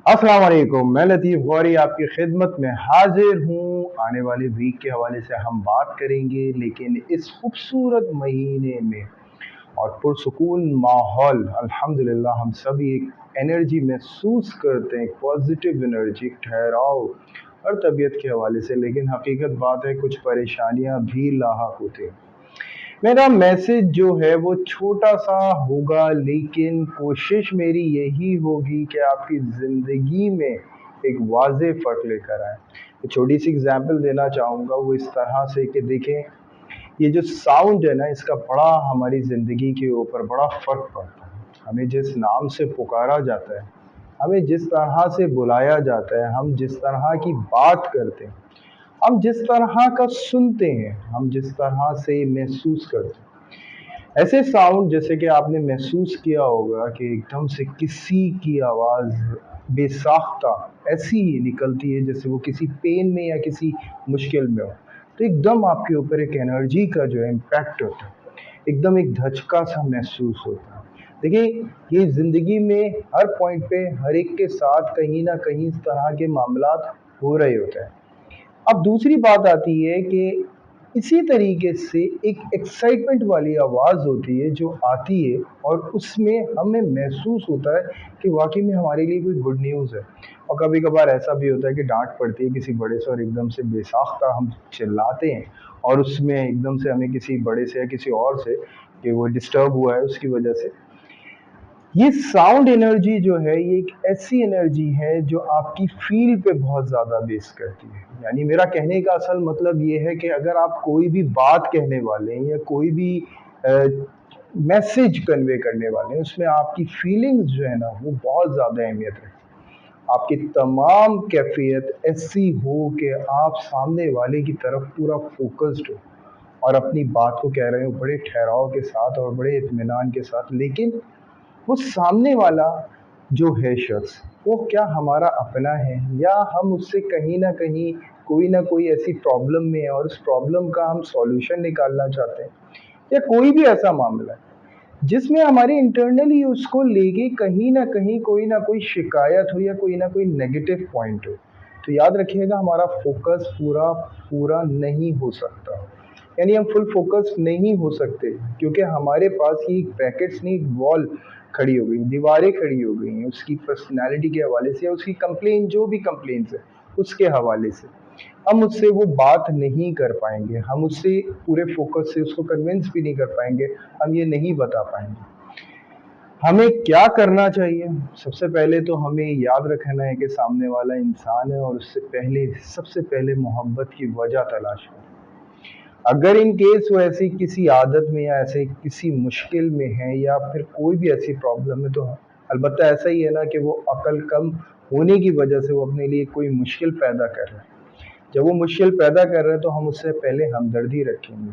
अस्सलाम वालेकुम, मैं लतीफ़ गौरी आपकी खिदमत में हाजिर हूँ। आने वाले वीक के हवाले से हम बात करेंगे, लेकिन इस खूबसूरत महीने में और पुरसुकून माहौल अल्हम्दुलिल्लाह हम सभी एक एनर्जी महसूस करते हैं, एक पॉजिटिव एनर्जी, ठहराव और तबीयत के हवाले से। लेकिन हकीकत बात है, कुछ परेशानियाँ भी लाहक होती हैं। मेरा मैसेज जो है वो छोटा-सा होगा, लेकिन कोशिश मेरी यही होगी कि आपकी ज़िंदगी में एक वाज़ेह फ़र्क लेकर आएँ। एक छोटी-सी एग्ज़ाम्पल देना चाहूँगा, वो इस तरह से कि देखें, ये जो साउंड है ना, इसका बड़ा हमारी ज़िंदगी के ऊपर बड़ा फ़र्क पड़ता है। हमें जिस नाम से पुकारा जाता है, हमें जिस तरह से बुलाया जाता है, हम जिस तरह की बात करते हैं, हम जिस तरह का सुनते हैं, हम जिस तरह से महसूस करते हैं। ऐसे साउंड जैसे कि आपने महसूस किया होगा कि एकदम से किसी की आवाज़ बेसाख्ता ऐसी निकलती है जैसे वो किसी पेन में या किसी मुश्किल में हो। तो एकदम आपके ऊपर एक एनर्जी का जो है इम्पैक्ट होता है, एकदम एक धचका-सा महसूस होता है। देखिए, ये ज़िंदगी में हर पॉइंट पे हर एक के साथ कहीं न कहीं इस तरह के मामलात हो रहे होते हैं। अब दूसरी बात आती है कि इसी तरीके से एक एक्साइटमेंट वाली आवाज़ होती है जो आती है और उसमें हमें महसूस होता है कि वाक़ई में हमारे लिए कोई गुड न्यूज़ है। और कभी-कभार ऐसा भी होता है कि डाँट पड़ती है किसी बड़े से और एकदम से बेसाख्ता हम चिल्लाते हैं और उसमें एकदम से हमें किसी बड़े से या किसी और से कि वो डिस्टर्ब हुआ है उसकी वजह से। ये साउंड एनर्जी जो है, ये एक ऐसी एनर्जी है जो आपकी फ़ील पे बहुत ज़्यादा बेस करती है। यानी मेरा कहने का असल मतलब ये है कि अगर आप कोई भी बात कहने वाले हैं या कोई भी अ, मैसेज कन्वे करने वाले हैं, उसमें आपकी फ़ीलिंग्स जो है ना, वो बहुत ज़्यादा अहमियत रखती है। आपकी तमाम कैफ़ियत ऐसी हो कि आप सामने वाले की तरफ पूरा फ़ोकस्ड हो और अपनी बात को कह रहे हो बड़े ठहराव के साथ और बड़े इत्मीनान के साथ, लेकिन वो सामने वाला जो है शख्स, वो क्या हमारा अपना है या हम उससे कहीं न कहीं कोई न कोई ऐसी प्रॉब्लम में है और उस प्रॉब्लम का हम सॉल्यूशन निकालना चाहते हैं, या कोई भी ऐसा मामला है जिसमें हमारी इंटरनली उसको लेके कहीं न कहीं कोई न कोई शिकायत हो या कोई न कोई नेगेटिव पॉइंट हो। तो याद रखिएगा, हमारा फ़ोकस पूरा पूरा नहीं हो सकता। यानी हम फुल फ़ोकस नहीं हो सकते क्योंकि हमारे पास ये ब्रैकेट्स नहीं, वॉल खड़ी हो गई, दीवारें खड़ी हो गई हैं उसकी पर्सनैलिटी के हवाले से या उसकी कंप्लेन जो भी कंप्लेंट्स है, उसके हवाले से। हम उससे वो बात नहीं कर पाएँगे, हम उससे पूरे फ़ोकस से उसको कन्विंस भी नहीं कर पाएँगे, हम ये नहीं बता पाएँगे। हमें क्या करना चाहिए? सबसे पहले तो हमें याद रखना है कि सामने वाला इंसान है और उससे पहले सबसे पहले मोहब्बत की वजह तलाश करें। अगर इन केस वो ऐसी किसी आदत में या ऐसे किसी मुश्किल में है या फिर कोई भी ऐसी प्रॉब्लम है, तो अलबत्ता ऐसा ही है ना कि वो अकल कम होने की वजह से वो अपने लिए कोई मुश्किल पैदा कर रहा है। जब वो मुश्किल पैदा कर रहे हैं तो हम उससे पहले हमदर्दी रखेंगे,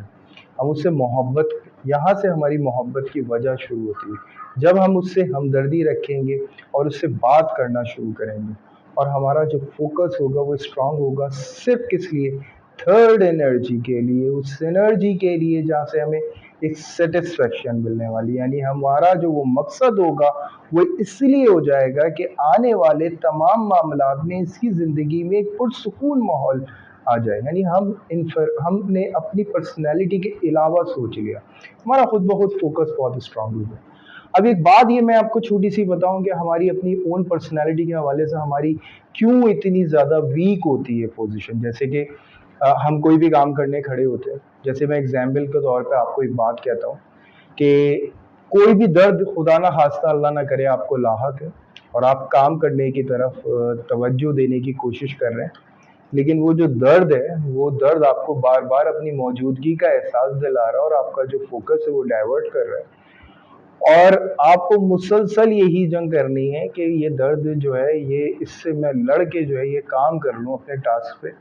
हम उससे मोहब्बत, यहाँ से हमारी मोहब्बत की वजह शुरू होती है। जब हम उससे हमदर्दी रखेंगे और उससे बात करना शुरू करेंगे और हमारा जो फ़ोकस होगा वो स्ट्रॉन्ग होगा सिर्फ़ किस लिए? थर्ड एनर्जी के लिए, उस एनर्जी के लिए जहाँ से हमें एक सैटिस्फैक्शन मिलने वाली है। यानी हमारा जो वो मकसद होगा वो इसलिए हो जाएगा कि आने वाले तमाम मामलात में इसकी ज़िंदगी में एक पुरसुकून माहौल आ जाए। यानी हमने अपनी पर्सनैलिटी के अलावा सोच लिया, हमारा खुद ब खुद फ़ोकस बहुत स्ट्रॉन्ग हो गया। अब एक बात ये मैं आपको छोटी-सी बताऊँ कि हमारी अपनी ओन पर्सनैलिटी के हवाले से हमारी क्यों इतनी ज़्यादा वीक होती है पोज़ीशन। जैसे कि हम कोई भी काम करने खड़े होते हैं, जैसे मैं एग्ज़ाम्पल के तौर पे आपको एक बात कहता हूँ कि कोई भी दर्द खुदा ना ख़ास्ता अल्लाह ना करे आपको लाहक है और आप काम करने की तरफ तवज्जो देने की कोशिश कर रहे हैं। लेकिन वो जो दर्द है, वो दर्द आपको बार-बार अपनी मौजूदगी का एहसास दिला रहा है और आपका जो फ़ोकस है वो डाइवर्ट कर रहा है। और आपको मुसलसल यही जंग करनी है कि ये दर्द जो है, ये इससे मैं लड़ के जो है ये काम कर लूँ अपने टास्क पे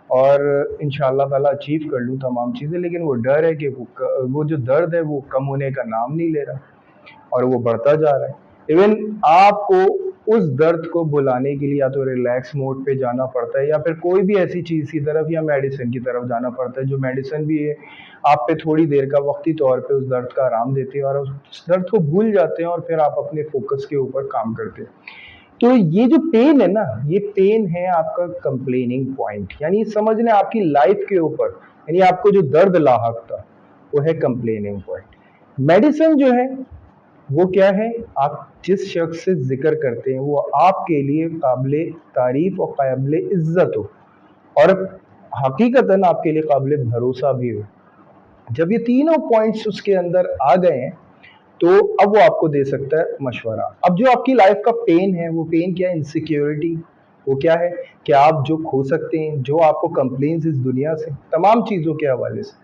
और इंशाअल्लाह ताला अचीव कर लूँ तमाम चीज़ें। लेकिन वो डर है कि वो जो दर्द है वो कम होने का नाम नहीं ले रहा और वो बढ़ता जा रहा है। इवन आपको उस दर्द को भुलाने के लिए या तो रिलैक्स मोड पे जाना पड़ता है या फिर कोई भी ऐसी चीज़ की तरफ या मेडिसिन की तरफ जाना पड़ता है, जो मेडिसिन भी है, आप पे थोड़ी देर का वक़्ती तौर पे उस दर्द का आराम देती है और उस दर्द को भूल जाते हैं और फिर आप अपने फ़ोकस के ऊपर काम करते हैं। तो ये जो पेन है ना, ये पेन है आपका कंप्लेनिंग पॉइंट, यानी समझ लें आपकी लाइफ के ऊपर, यानी आपको जो दर्द लाहक था वो है कंप्लेनिंग पॉइंट। मेडिसिन जो है वो क्या है, आप जिस शख्स से जिक्र करते हैं वो आपके लिए काबिले तारीफ और काबिले इज्जत हो, और हकीकतन आपके लिए काबिले भरोसा भी हो। जब ये तीनों पॉइंट्स उसके अंदर आ गए हैं तो अब वो आपको दे सकता है मशवरा। अब जो आपकी लाइफ का पेन है, वो पेन क्या है, इनसिक्योरिटी। वो क्या है कि आप जो खो सकते हैं, जो आपको कंप्लेन्स इस दुनिया से, तमाम चीज़ों के हवाले से,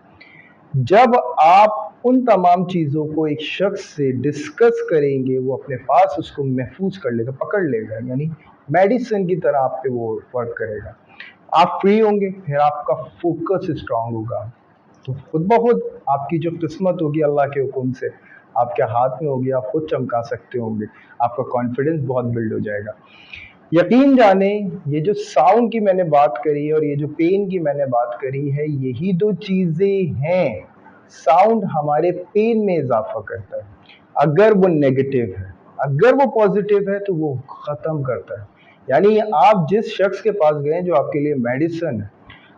जब आप उन तमाम चीज़ों को एक शख्स से डिस्कस करेंगे, वो अपने पास उसको महफूज कर लेगा, पकड़ लेगा, यानी मेडिसिन की तरह आप पे वो वर्क करेगा। आप फ्री होंगे, फिर आपका फोकस स्ट्रांग होगा, तो खुद ब खुद आपकी जो किस्मत होगी अल्लाह के हुक्म से आपके हाथ में होगी, आप खुद चमका सकते होंगे, आपका कॉन्फिडेंस बहुत बिल्ड हो जाएगा। यकीन जाने, ये जो साउंड की मैंने बात करी है और ये जो पेन की मैंने बात करी है, यही दो चीज़ें हैं। साउंड हमारे पेन में इजाफा करता है अगर वो नेगेटिव है, अगर वो पॉजिटिव है तो वो ख़त्म करता है। यानी आप जिस शख्स के पास गए जो आपके लिए मेडिसिन है,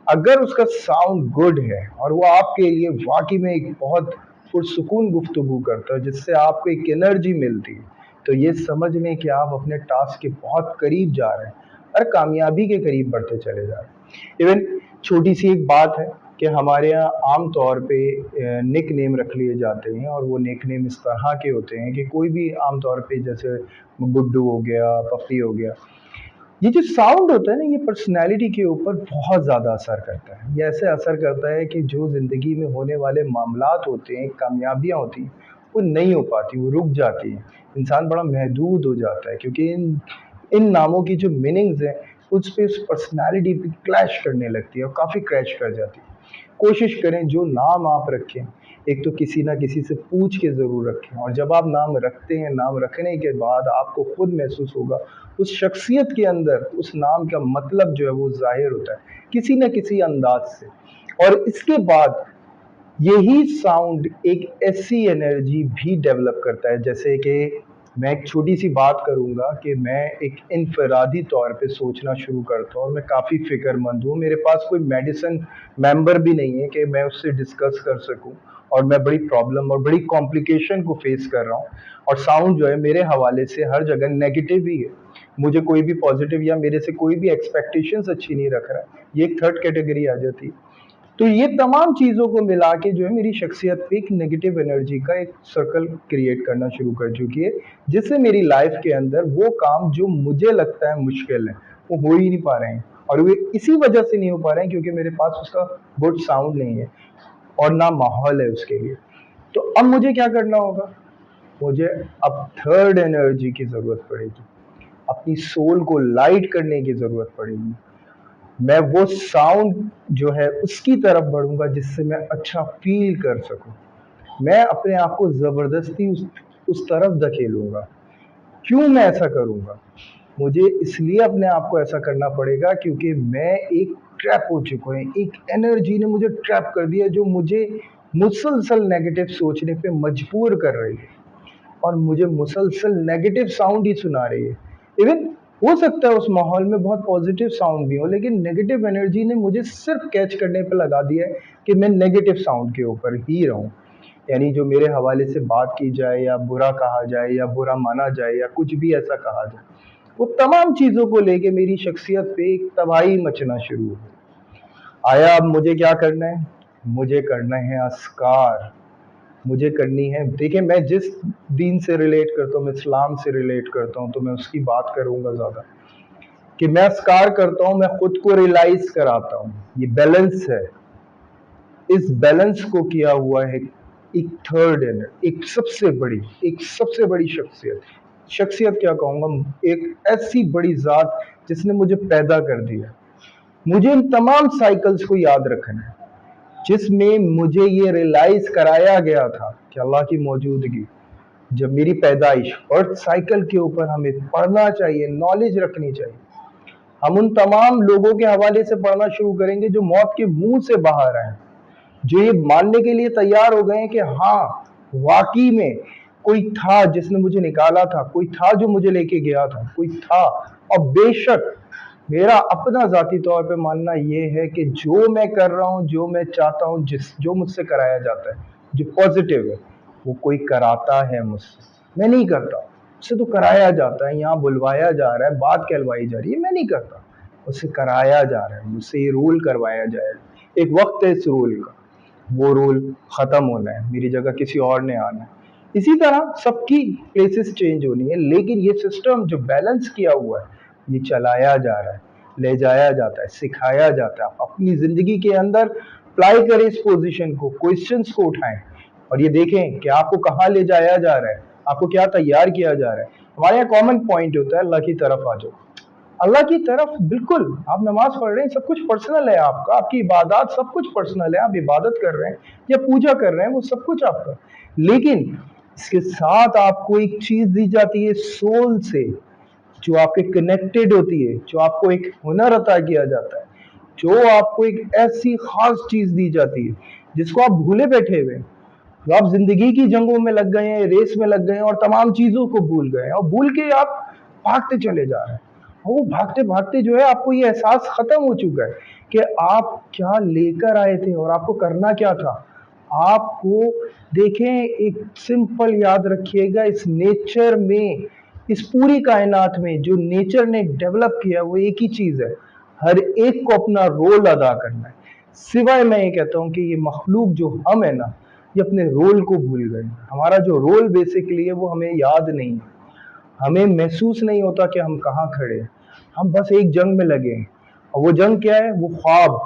अगर उसका साउंड गुड है और वो आपके लिए वाकई में एक बहुत पुरसुकून गुफ्तगू करता है जिससे आपको एक एनर्जी मिलती है, तो ये समझ लें कि आप अपने टास्क के बहुत करीब जा रहे हैं और कामयाबी के करीब बढ़ते चले जा रहे हैं। इवन छोटी सी एक बात है कि हमारे यहाँ आम तौर पे निक नेम रख लिए जाते हैं, और वो निक नेम इस तरह के होते हैं कि कोई भी आम तौर पे, जैसे गुड्डू हो गया, पप्पी हो गया, ये जो साउंड होता है ना, ये पर्सनैलिटी के ऊपर बहुत ज़्यादा असर करता है। ये ऐसे असर करता है कि जो ज़िंदगी में होने वाले मामलात होते हैं, कामयाबियाँ होती हैं, वो नहीं हो पाती, वो रुक जाती हैं। इंसान बड़ा महदूद हो जाता है क्योंकि इन इन नामों की जो मीनिंग्स हैं, उस पे उस पर्सनैलिटी पे क्लैश करने लगती है और काफ़ी क्रैश कर जाती है। कोशिश करें जो नाम आप रखें, एक तो किसी ना किसी से पूछ के ज़रूर रखें, और जब आप नाम रखते हैं, नाम रखने के बाद आपको खुद महसूस होगा उस शख्सियत के अंदर उस नाम का मतलब जो है वो ज़ाहिर होता है किसी न किसी अंदाज से। और इसके बाद यही साउंड एक ऐसी एनर्जी भी डेवलप करता है, जैसे कि मैं एक छोटी सी बात करूंगा कि मैं एक इनफरादी तौर पे सोचना शुरू करता हूँ और मैं काफ़ी फ़िक्रमंद हूँ, मेरे पास कोई मेडिसिन मेंबर भी नहीं है कि मैं उससे डिस्कस कर सकूं, और मैं बड़ी प्रॉब्लम और बड़ी कॉम्प्लिकेशन को फेस कर रहा हूँ, और साउंड जो है मेरे हवाले से हर जगह नेगेटिव ही है, मुझे कोई भी पॉजिटिव या मेरे से कोई भी एक्सपेक्टेशंस अच्छी नहीं रख रहा है, ये एक थर्ड कैटेगरी आ जाती है। तो ये तमाम चीज़ों को मिला के जो है मेरी शख्सियत पे एक नेगेटिव एनर्जी का एक सर्कल क्रिएट करना शुरू कर चुकी है, जिससे मेरी लाइफ के अंदर वो काम जो मुझे लगता है मुश्किल है, वो हो ही नहीं पा रहे हैं, और वे इसी वजह से नहीं हो पा रहे हैं क्योंकि मेरे पास उसका गुड साउंड नहीं है और ना माहौल है उसके लिए। तो अब मुझे क्या करना होगा, मुझे अब थर्ड एनर्जी की ज़रूरत पड़ेगी, अपनी सोल को लाइट करने की ज़रूरत पड़ेगी। मैं वो साउंड जो है उसकी तरफ बढ़ूंगा जिससे मैं अच्छा फील कर सकूं, मैं अपने आप को ज़बरदस्ती उस तरफ धकेलूंगा। क्यों मैं ऐसा करूंगा, मुझे इसलिए अपने आप को ऐसा करना पड़ेगा क्योंकि मैं एक ट्रैप हो चुका हूँ, एक एनर्जी ने मुझे ट्रैप कर दिया जो मुझे मुसलसल नेगेटिव सोचने पे मजबूर कर रही है, और मुझे मुसलसल नेगेटिव साउंड ही सुना रही है। इवन हो सकता है उस माहौल में बहुत पॉजिटिव साउंड भी हो, लेकिन नेगेटिव एनर्जी ने मुझे सिर्फ कैच करने पे लगा दिया है कि मैं नेगेटिव साउंड के ऊपर ही रहूं, यानी जो मेरे हवाले से बात की जाए या बुरा कहा जाए या बुरा माना जाए या कुछ भी ऐसा कहा जाए, वो तमाम चीज़ों को लेके मेरी शख्सियत पे एक तबाही मचना शुरू हो। आया अब मुझे क्या करना है, मुझे करना है अस्कार, मुझे करनी है। देखिए, मैं जिस दीन से रिलेट करता हूँ, मैं इस्लाम से रिलेट करता हूँ, तो मैं उसकी बात करूँगा ज़्यादा, कि मैं अस्कार करता हूँ, मैं खुद को रियलाइज कराता हूँ, ये बैलेंस है। इस बैलेंस को किया हुआ है एक थर्ड एनर, एक सबसे बड़ी शख्सियत, शख्सियत क्या कहूँगा, एक ऐसी बड़ी ज़ात जिसने मुझे पैदा कर दिया। मुझे इन तमाम साइकिल्स को याद रखना है जिसमें मुझे ये रियलाइज कराया गया था कि अल्लाह की मौजूदगी, जब मेरी पैदाइश, अर्थ साइकिल के ऊपर हमें पढ़ना चाहिए, नॉलेज रखनी चाहिए। हम उन तमाम लोगों के हवाले से पढ़ना शुरू करेंगे जो मौत के मुंह से बाहर आए, जो ये मानने के लिए तैयार हो गए हैं कि हाँ, वाकई में कोई था जिसने मुझे निकाला था, कोई था जो मुझे लेके गया था, कोई था। और बेशक मेरा अपना ज़ाती तौर पे मानना ये है कि जो मैं कर रहा हूँ, जो मैं चाहता हूँ, जो मुझसे कराया जाता है, जो पॉज़िटिव है, वो कोई कराता है मुझसे, मैं नहीं करता। मुझसे तो कराया जाता है, यहाँ बुलवाया जा रहा है, बात कहलवाई जा रही है, मैं नहीं करता। मुझसे कराया जा रहा है, मुझसे ये रोल करवाया जाएगा। एक वक़्त है इस रोल का, वो रोल ख़त्म होना है, मेरी जगह किसी और ने आना है। इसी तरह सबकी प्लेसेस चेंज होनी है, लेकिन ये सिस्टम जो बैलेंस किया हुआ है, ये चलाया जा रहा है, ले जाया जाता है, सिखाया जाता है। आप अपनी ज़िंदगी के अंदर अप्लाई करें इस पोज़ीशन को, क्वेश्चंस को उठाएँ और ये देखें कि आपको कहाँ ले जाया जा रहा है, आपको क्या तैयार किया जा रहा है। हमारे यहाँ कॉमन पॉइंट होता है, अल्लाह की तरफ आ जाओ। अल्लाह की तरफ बिल्कुल, आप नमाज पढ़ रहे हैं, सब कुछ पर्सनल है आपका, आपकी इबादत सब कुछ पर्सनल है, आप इबादत कर रहे हैं या पूजा कर रहे हैं, वो सब कुछ आपका। लेकिन इसके साथ आपको एक चीज़ दी जाती है सोल से, जो आपके कनेक्टेड होती है, जो आपको एक हुनर अता किया जाता है, जो आपको एक ऐसी ख़ास चीज़ दी जाती है, जिसको आप भूले बैठे हुए हैं। तो आप ज़िंदगी की जंगों में लग गए हैं, रेस में लग गए हैं और तमाम चीज़ों को भूल गए हैं और भूल के आप भागते चले जा रहे हैं। और वो भागते-भागते जो है आपको ये एहसास ख़त्म हो चुका है कि आप क्या लेकर आए थे और आपको करना क्या था। आपको देखें, एक सिंपल याद रखिएगा, इस नेचर में, इस पूरी कायनात में जो नेचर ने डेवलप किया वो एक ही चीज़ है, हर एक को अपना रोल अदा करना है। सिवाय मैं ये कहता हूँ कि ये मखलूक जो हम है ना, ये अपने रोल को भूल गए। हमारा जो रोल बेसिकली है वो हमें याद नहीं है, हमें महसूस नहीं होता कि हम कहाँ खड़े हैं। हम बस एक जंग में लगे हैं और वो जंग क्या है, वो ख्वाब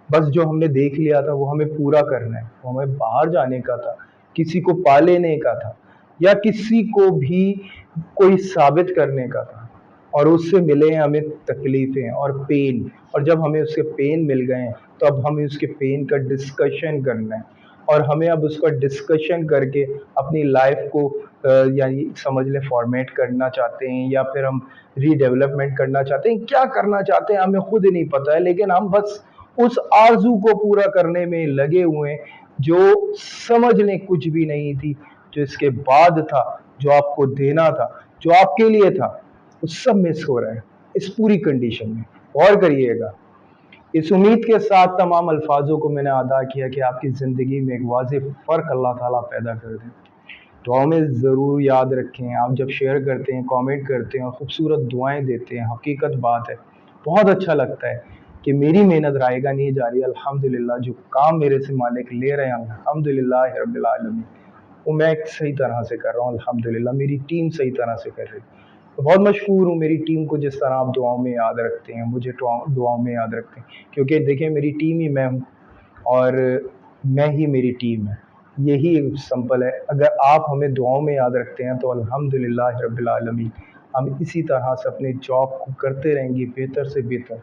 बस जो हमने देख लिया था वो हमें पूरा करना है, वो हमें बाहर जाने का था, किसी को पा लेने का था या किसी को भी कोई साबित करने का था। और उससे मिले हैं हमें तकलीफ़ें और पेन, और जब हमें उसके पेन मिल गए हैं तो अब हमें उसके पेन का डिस्कशन करना है और हमें अब उसका डिस्कशन करके अपनी लाइफ को यानी समझ लें फॉर्मेट करना चाहते हैं या फिर हम रीडेवलपमेंट करना चाहते हैं, क्या करना चाहते हैं हमें खुद ही नहीं पता है, लेकिन हम बस उस आरज़ू को पूरा करने में लगे हुए हैं जो समझ लें कुछ भी नहीं थी, जो इसके बाद था, जो आपको देना था, जो आपके लिए था, वो सब मिस हो रहा है इस पूरी कंडीशन में। गौर करिएगा। इस उम्मीद के साथ तमाम अल्फाजों को मैंने अदा किया कि आपकी ज़िंदगी में एक वाज़ेह फ़र्क अल्लाह ताला पैदा कर दें। दुआओं में ज़रूर याद रखें, आप जब शेयर करते हैं, कमेंट करते हैं और ख़ूबसूरत दुआएँ देते हैं, हकीकत बात है, बहुत अच्छा लगता है कि मेरी मेहनत रायगा नहीं जा रही है। अल्हम्दुलिल्लाह जो काम मेरे से मालिक ले रहे हैं, अल्हम्दुलिल्लाह रब्बिल आलमीन, वो मैं एक सही तरह से कर रहा हूँ अल्हम्दुलिल्लाह, मेरी टीम सही तरह से कर रही है। तो बहुत मशहूर हूँ मेरी टीम को, जिस तरह आप दुआओं में याद रखते हैं, मुझे दुआओं में याद रखते हैं, क्योंकि देखिए मेरी टीम ही मैं हूँ और मैं ही मेरी टीम है। यही सिंपल है। अगर आप हमें दुआओं में याद रखते हैं तो अल्हम्दुलिल्लाह रब्बिल आलमीन, हम इसी तरह से अपने जॉब को करते रहेंगे बेहतर से बेहतर।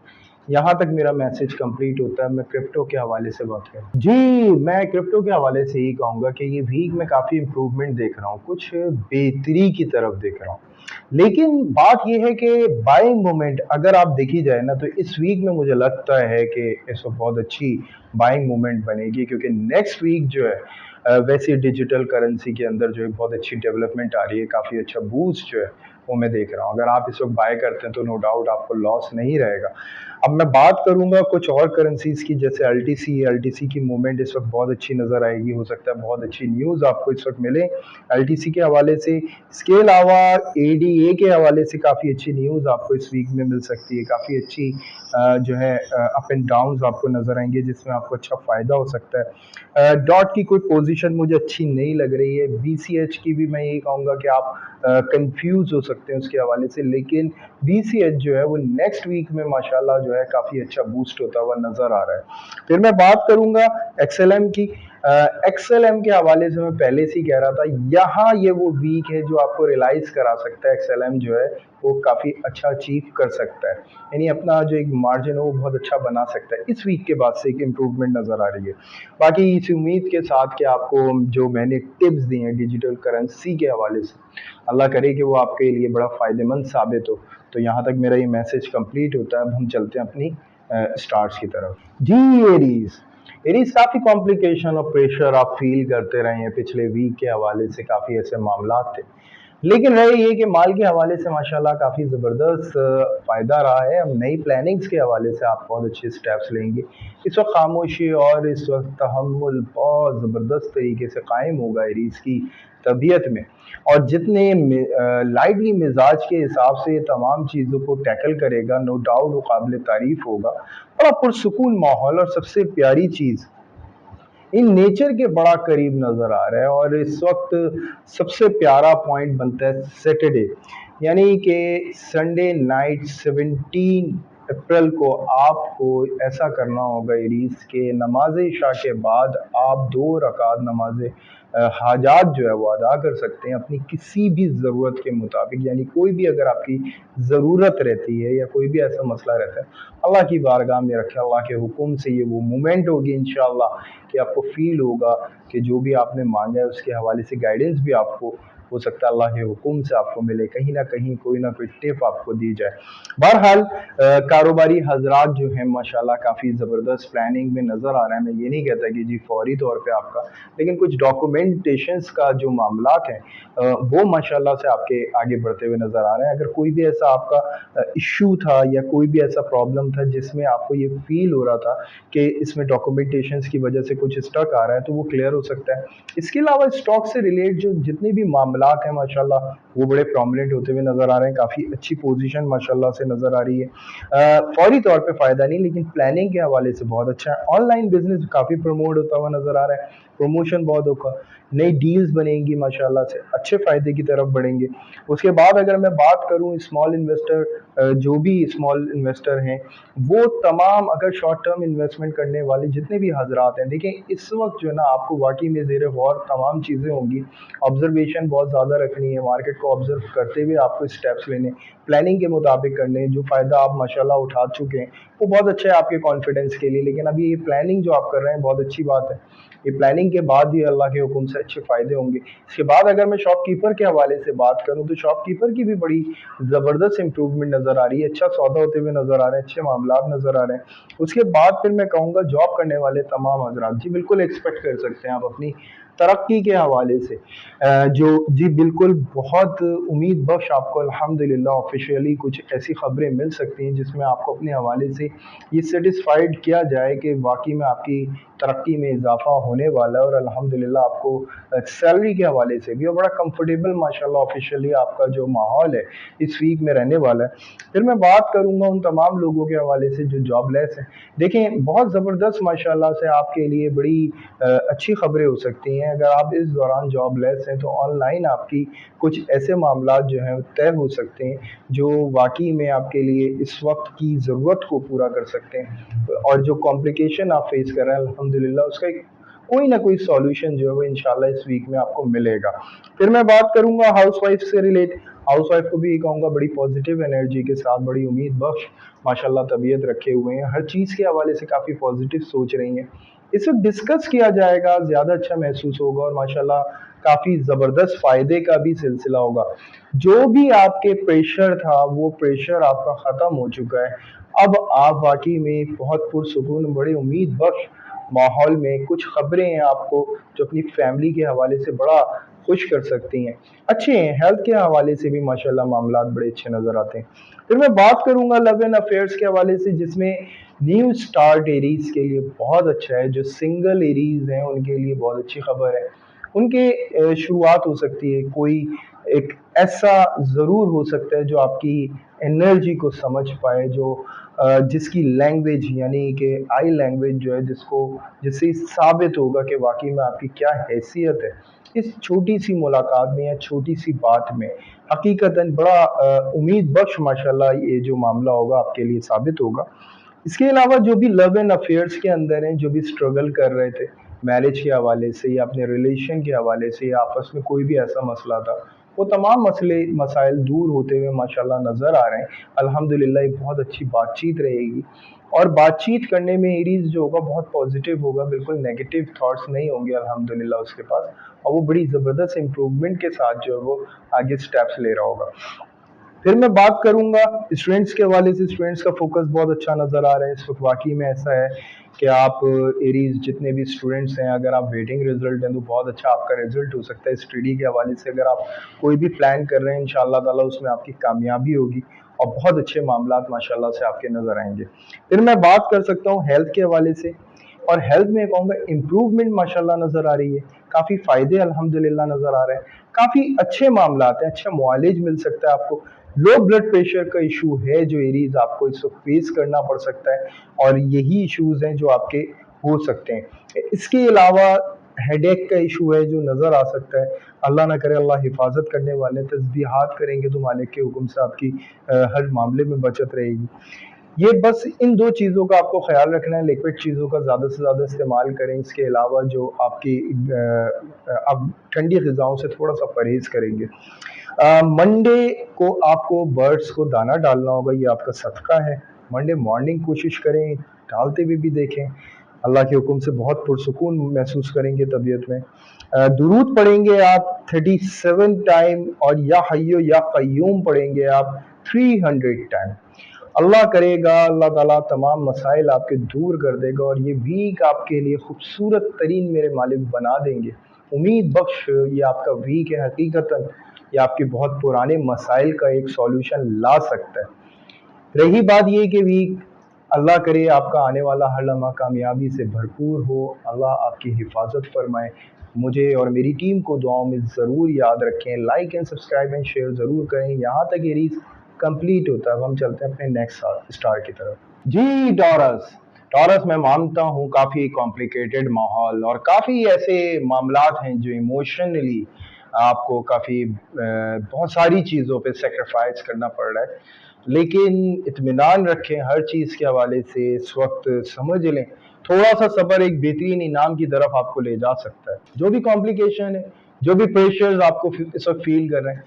यहाँ तक मेरा मैसेज कंप्लीट होता है। मैं क्रिप्टो के हवाले से बात करूँ जी, मैं क्रिप्टो के हवाले से यही कहूँगा कि ये वीक में काफ़ी इम्प्रूवमेंट देख रहा हूँ, कुछ बेहतरी की तरफ देख रहा हूँ। लेकिन बात ये है कि बाइंग मोमेंट अगर आप देखी जाए ना, तो इस वीक में मुझे लगता है कि इस वक्त बहुत अच्छी बाइंग मोमेंट बनेगी, क्योंकि नेक्स्ट वीक जो है वैसे डिजिटल करेंसी के अंदर जो है बहुत अच्छी डेवलपमेंट आ रही है, काफ़ी अच्छा बूस्ट जो है वो मैं देख रहा हूँ। अगर आप इस वक्त बाय करते हैं तो नो डाउट आपको लॉस नहीं रहेगा। अब मैं बात करूंगा कुछ और करेंसीज की, जैसे एलटीसी की मूवमेंट इस वक्त बहुत अच्छी नज़र आएगी, हो सकता है बहुत अच्छी न्यूज़ आपको इस वक्त मिले एलटीसी के हवाले से। इसके अलावा एडीए के हवाले से काफ़ी अच्छी न्यूज़ आपको इस वीक में मिल सकती है, काफ़ी अच्छी जो है अप एंड डाउन्स आपको नज़र आएंगे, जिसमें आपको अच्छा फ़ायदा हो सकता है। डॉट की कोई पोजीशन मुझे अच्छी नहीं लग रही है। बीसीएच की भी मैं यही कहूँगा कि आप कंफ्यूज हो सकते हैं उसके हवाले से, लेकिन बीसीएच जो है वो नेक्स्ट वीक में माशाल्लाह जो है काफ़ी अच्छा बूस्ट होता हुआ नज़र आ रहा है। फिर मैं बात करूँगा एक्सएलएम की। एक्सएलएम के हवाले से मैं पहले से ही कह रहा था, यहाँ ये वो वीक है जो आपको रियलाइज़ करा सकता है एक्सएलएम जो है वो काफ़ी अच्छा अचीव कर सकता है, यानी अपना जो एक मार्जिन है वो बहुत अच्छा बना सकता है। इस वीक के बाद से एक इम्प्रूवमेंट नज़र आ रही है। बाकी इस उम्मीद के साथ कि आपको जो मैंने टिप्स दी हैं डिजिटल करेंसी के हवाले से, अल्लाह करे कि वो आपके लिए बड़ा फ़ायदेमंद साबित हो। तो यहाँ तक मेरा ये मैसेज कंप्लीट होता है। अब हम चलते हैं अपनी स्टार्स की तरफ। जी एरीज, एरीज काफ़ी कॉम्प्लिकेशन और प्रेशर आप फील करते रहे हैं पिछले वीक के हवाले से, काफ़ी ऐसे मामलात थे। लेकिन रही ये कि माल के हवाले से माशाल्लाह काफ़ी ज़बरदस्त फ़ायदा रहा है। अब नई प्लानिंग्स के हवाले से आप बहुत अच्छे स्टेप्स लेंगे। इस वक्त खामोशी और इस वक्त तहम्मुल बहुत ज़बरदस्त तरीके से कायम होगा एरीज़ की तबीयत में, और जितने लाइटली मिजाज के हिसाब से ये तमाम चीज़ों को टैकल करेगा, नो डाउट वो काबिल तारीफ़ होगा। बड़ा पुरसुकून माहौल, और सबसे प्यारी चीज़ इन नेचर के बड़ा करीब नज़र आ रहा है। और इस वक्त सबसे प्यारा पॉइंट बनता है सैटरडे, यानी कि संडे नाइट 17 अप्रैल को आपको ऐसा करना होगा एरीज के नमाज इशा के बाद आप 2 रकात नमाज हाजात जो है वो अदा कर सकते हैं अपनी किसी भी ज़रूरत के मुताबिक। यानी कोई भी अगर आपकी ज़रूरत रहती है या कोई भी ऐसा मसला रहता है, अल्लाह की बारगाह में रखें, अल्लाह के हुक्म से ये वो मोमेंट होगी इंशाअल्लाह कि आपको फील होगा कि जो भी आपने मांगा है उसके हवाले से गाइडेंस भी आपको हो सकता है अल्लाह के हुक्म से आपको मिले, कहीं ना कहीं कोई ना कोई टिप आपको दी जाए। बहरहाल कारोबारी हजरात जो हैं माशाल्लाह काफ़ी ज़बरदस्त प्लानिंग में नज़र आ रहा है। मैं ये नहीं कहता कि जी फौरी तौर पे आपका, लेकिन कुछ डॉक्यूमेंटेशंस का जो मामलात हैं वो माशाल्लाह से आपके आगे बढ़ते हुए नज़र आ रहे हैं। अगर कोई भी ऐसा आपका इशू था या कोई भी ऐसा प्रॉब्लम था जिसमें आपको ये फील हो रहा था कि इसमें डॉक्यूमेंटेशंस की वजह से कुछ स्टक आ रहा है, तो वो क्लियर हो सकता है। इसके अलावा स्टॉक से रिलेट जो जितने भी मामलात हैं माशाल्लाह वो बड़े प्रोमिनेंट होते हुए नज़र आ रहे हैं। काफ़ी अच्छी पोजीशन माशाल्लाह से नज़र आ रही है। फौरी तौर पे फ़ायदा नहीं, लेकिन प्लानिंग के हवाले से बहुत अच्छा है। ऑनलाइन बिजनेस काफ़ी प्रमोट होता हुआ नज़र आ रहा है, प्रमोशन बहुत होगा, नई डील्स बनेंगी माशाल्लाह से, अच्छे फ़ायदे की तरफ बढ़ेंगे। उसके बाद अगर मैं बात करूँ स्मॉल इन्वेस्टर, जो भी स्मॉल इन्वेस्टर हैं वो तमाम अगर शॉर्ट टर्म इन्वेस्टमेंट करने वाले जितने भी हजरात हैं, देखें इस वक्त जो है ना आपको वाकई में ज़ेर गौर तमाम चीज़ें होंगी। ऑब्जर्वेशन बहुत ज़्यादा रखनी है, मार्केट को ऑब्जर्व करते हुए आपको स्टेप्स लेने, प्लानिंग के मुताबिक करने। जो फ़ायदा आप माशाल्लाह उठा चुके हैं वो बहुत अच्छा है आपके कॉन्फिडेंस के लिए, लेकिन अभी ये प्लानिंग जो आप कर रहे हैं बहुत अच्छी बात है। ये प्लानिंग के बाद भी अल्लाह के हुक्म से अच्छे फ़ायदे होंगे। इसके बाद अगर मैं शॉपकीपर के हवाले से बात करूँ तो शॉपकीपर की भी बड़ी ज़बरदस्त इंप्रूवमेंट नज़र आ रही है, अच्छा सौदा होते हुए नज़र आ रहे हैं, अच्छे मामलात नज़र आ रहे हैं। उसके बाद फिर मैं कहूँगा जॉब करने वाले तमाम हजरात जी बिल्कुल एक्सपेक्ट कर सकते हैं आप अपनी तरक्की के हवाले से जो जी बिल्कुल बहुत उम्मीद बख्श आपको अल्हम्दुलिल्लाह ऑफिशियली कुछ ऐसी खबरें मिल सकती हैं जिसमें आपको अपने हवाले से ये सेटिस्फाइड किया जाए कि वाकई में आपकी तरक्की में इजाफा होने वाला है, और अल्हम्दुलिल्लाह आपको सैलरी के हवाले से भी और बड़ा कंफर्टेबल माशाल्लाह ऑफिशियली आपका जो माहौल है इस वीक में रहने वाला है। फिर मैं बात करूंगा उन तमाम लोगों के हवाले से जो जॉबलेस हैं। देखें बहुत ज़बरदस्त माशाल्लाह से आपके लिए बड़ी अच्छी खबरें हो सकती हैं अगर आप इस दौरान जॉबलेस हैं, तो ऑनलाइन आपकी कुछ ऐसे मामलात जो हैं तय हो सकते हैं जो वाकई में आपके लिए इस वक्त की ज़रूरत को पूरा कर सकते हैं। और जो कॉम्प्लिकेशन आप फेस कर रहे हैं अल्हम्दुलिल्लाह उसका एक कोई ना कोई सॉल्यूशन जो है वो इंशाल्लाह इस वीक में आपको मिलेगा। फिर मैं बात करूंगा हाउस वाइफ से रिलेट। हाउस वाइफ को भी ये कहूँगा बड़ी पॉजिटिव एनर्जी के साथ, बड़ी उम्मीद बख्श माशाल्लाह तबीयत रखे हुए हैं, हर चीज़ के हवाले से काफ़ी पॉजिटिव सोच रही हैं। इसे डिस्कस किया जाएगा, ज़्यादा अच्छा महसूस होगा, और माशाल्लाह काफ़ी ज़बरदस्त फ़ायदे का भी सिलसिला होगा। जो भी आपके प्रेशर था वो प्रेशर आपका ख़त्म हो चुका है। अब आप वाकई में बहुत पुरसुकून बड़ी उम्मीद बख्श माहौल में कुछ खबरें हैं आपको जो अपनी फैमिली के हवाले से बड़ा खुश कर सकती हैं। अच्छे हैं, हेल्थ के हवाले से भी माशाल्लाह मामलात बड़े अच्छे नज़र आते हैं। फिर मैं बात करूंगा लव एंड अफेयर्स के हवाले से, जिसमें न्यू स्टार्ट एरीज के लिए बहुत अच्छा है। जो सिंगल एरीज हैं उनके लिए बहुत अच्छी खबर है। उनके शुरुआत हो सकती है, कोई एक ऐसा ज़रूर हो सकता है जो आपकी एनर्जी को समझ पाए, जो जिसकी लैंग्वेज यानी कि आई लैंग्वेज जो है जिससे साबित होगा कि वाकई में आपकी क्या हैसियत है। इस छोटी सी मुलाकात में या छोटी सी बात में हकीकतन बड़ा उम्मीद बख्श माशाल्लाह ये जो मामला होगा आपके लिए साबित होगा। इसके अलावा जो भी लव एंड अफेयर्स के अंदर हैं, जो भी स्ट्रगल कर रहे थे मैरिज के हवाले से या अपने रिलेशन के हवाले से या आपस में कोई भी ऐसा मसला था, वो तमाम मसले मसाइल दूर होते हुए माशाल्लाह नज़र आ रहे हैं। अल्हम्दुलिल्लाह एक बहुत अच्छी बातचीत रहेगी, और बातचीत करने में एरीज जो होगा बहुत पॉजिटिव होगा, बिल्कुल नेगेटिव थॉट्स नहीं होंगे अल्हम्दुलिल्लाह उसके पास, और वो बड़ी ज़बरदस्त इम्प्रूवमेंट के साथ जो है वो आगे स्टेप्स ले रहा होगा। फिर मैं बात करूंगा स्टूडेंट्स के हवाले से। स्टूडेंट्स का फोकस बहुत अच्छा नज़र आ रहा है इस वक्त। वाकई में ऐसा है कि आप एरीज जितने भी स्टूडेंट्स हैं, अगर आप वेटिंग रिजल्ट हैं तो बहुत अच्छा आपका रिजल्ट हो सकता है। स्टडी के हवाले से अगर आप कोई भी प्लान कर रहे हैं, इंशाल्लाह ताला उसमें आपकी कामयाबी होगी और बहुत अच्छे मामलात माशाल्लाह से आपके नज़र आएंगे। फिर मैं बात कर सकता हूँ हेल्थ के हवाले से, और हेल्थ में कहूँगा इम्प्रूवमेंट माशाल्लाह नज़र आ रही है। काफ़ी फ़ायदे अल्हम्दुलिल्लाह नज़र आ रहे हैं। काफ़ी अच्छे मामलात हैं, अच्छा मुआलिज मिल सकता है आपको। लो ब्लड प्रेशर का इशू है जो एरीज आपको इस वक्त फेस करना पड़ सकता है, और यही इश्यूज हैं जो आपके हो सकते हैं। इसके अलावा हेडेक का इशू है जो नज़र आ सकता है। अल्लाह ना करे, अल्लाह हिफाजत करने वाले, तस्बीहात करेंगे तो मालिक के हुक्म से आपकी हर मामले में बचत रहेगी। ये बस इन दो चीज़ों का आपको ख्याल रखना है। लिक्विड चीज़ों का ज़्यादा से ज़्यादा इस्तेमाल करें। इसके अलावा जो आपकी आप ठंडी ग़िज़ाओं से थोड़ा सा परहेज़ करेंगे। मंडे को आपको बर्ड्स को दाना डालना होगा, ये आपका सदका है। मंडे मॉर्निंग कोशिश करें, डालते हुए भी देखें। अल्लाह के हुक्म से बहुत पुरसुकून महसूस करेंगे तबीयत में। दुरूद पढ़ेंगे आप 37 टाइम, और या हय्यो या क़य्यूम पढ़ेंगे आप 300 टाइम। अल्लाह करेगा अल्लाह ताला तमाम मसाइल आपके दूर कर देगा, और ये वीक आपके लिए खूबसूरत तरीन मेरे मालिक बना देंगे। उम्मीद बख्श ये आपका वीक है। हकीकतन ये आपके बहुत पुराने मसाइल का एक सॉल्यूशन ला सकता है। रही बात ये कि वीक, अल्लाह करे आपका आने वाला हर लम्हा कामयाबी से भरपूर हो। अल्लाह आपकी हिफाजत फरमाए। मुझे और मेरी टीम को दुआओं में ज़रूर याद रखें। Like and subscribe and share ज़रूर करें। यहाँ तक ये रीज कंप्लीट होता है। अब हम चलते हैं अपने नेक्स्ट स्टार की तरफ। जी टॉरस, टॉरस मैं मानता हूँ काफ़ी कॉम्प्लिकेटेड माहौल, और काफ़ी ऐसे मामलात हैं जो इमोशनली आपको काफ़ी बहुत सारी चीज़ों पे सेक्रीफाइस करना पड़ रहा है। लेकिन इत्मीनान रखें हर चीज़ के हवाले से। इस वक्त समझ लें थोड़ा सा सब्र एक बेहतरीन इनाम की तरफ आपको ले जा सकता है। जो भी कॉम्प्लिकेशन है, जो भी प्रेशर्स आपको इस वक्त फील कर रहे हैं,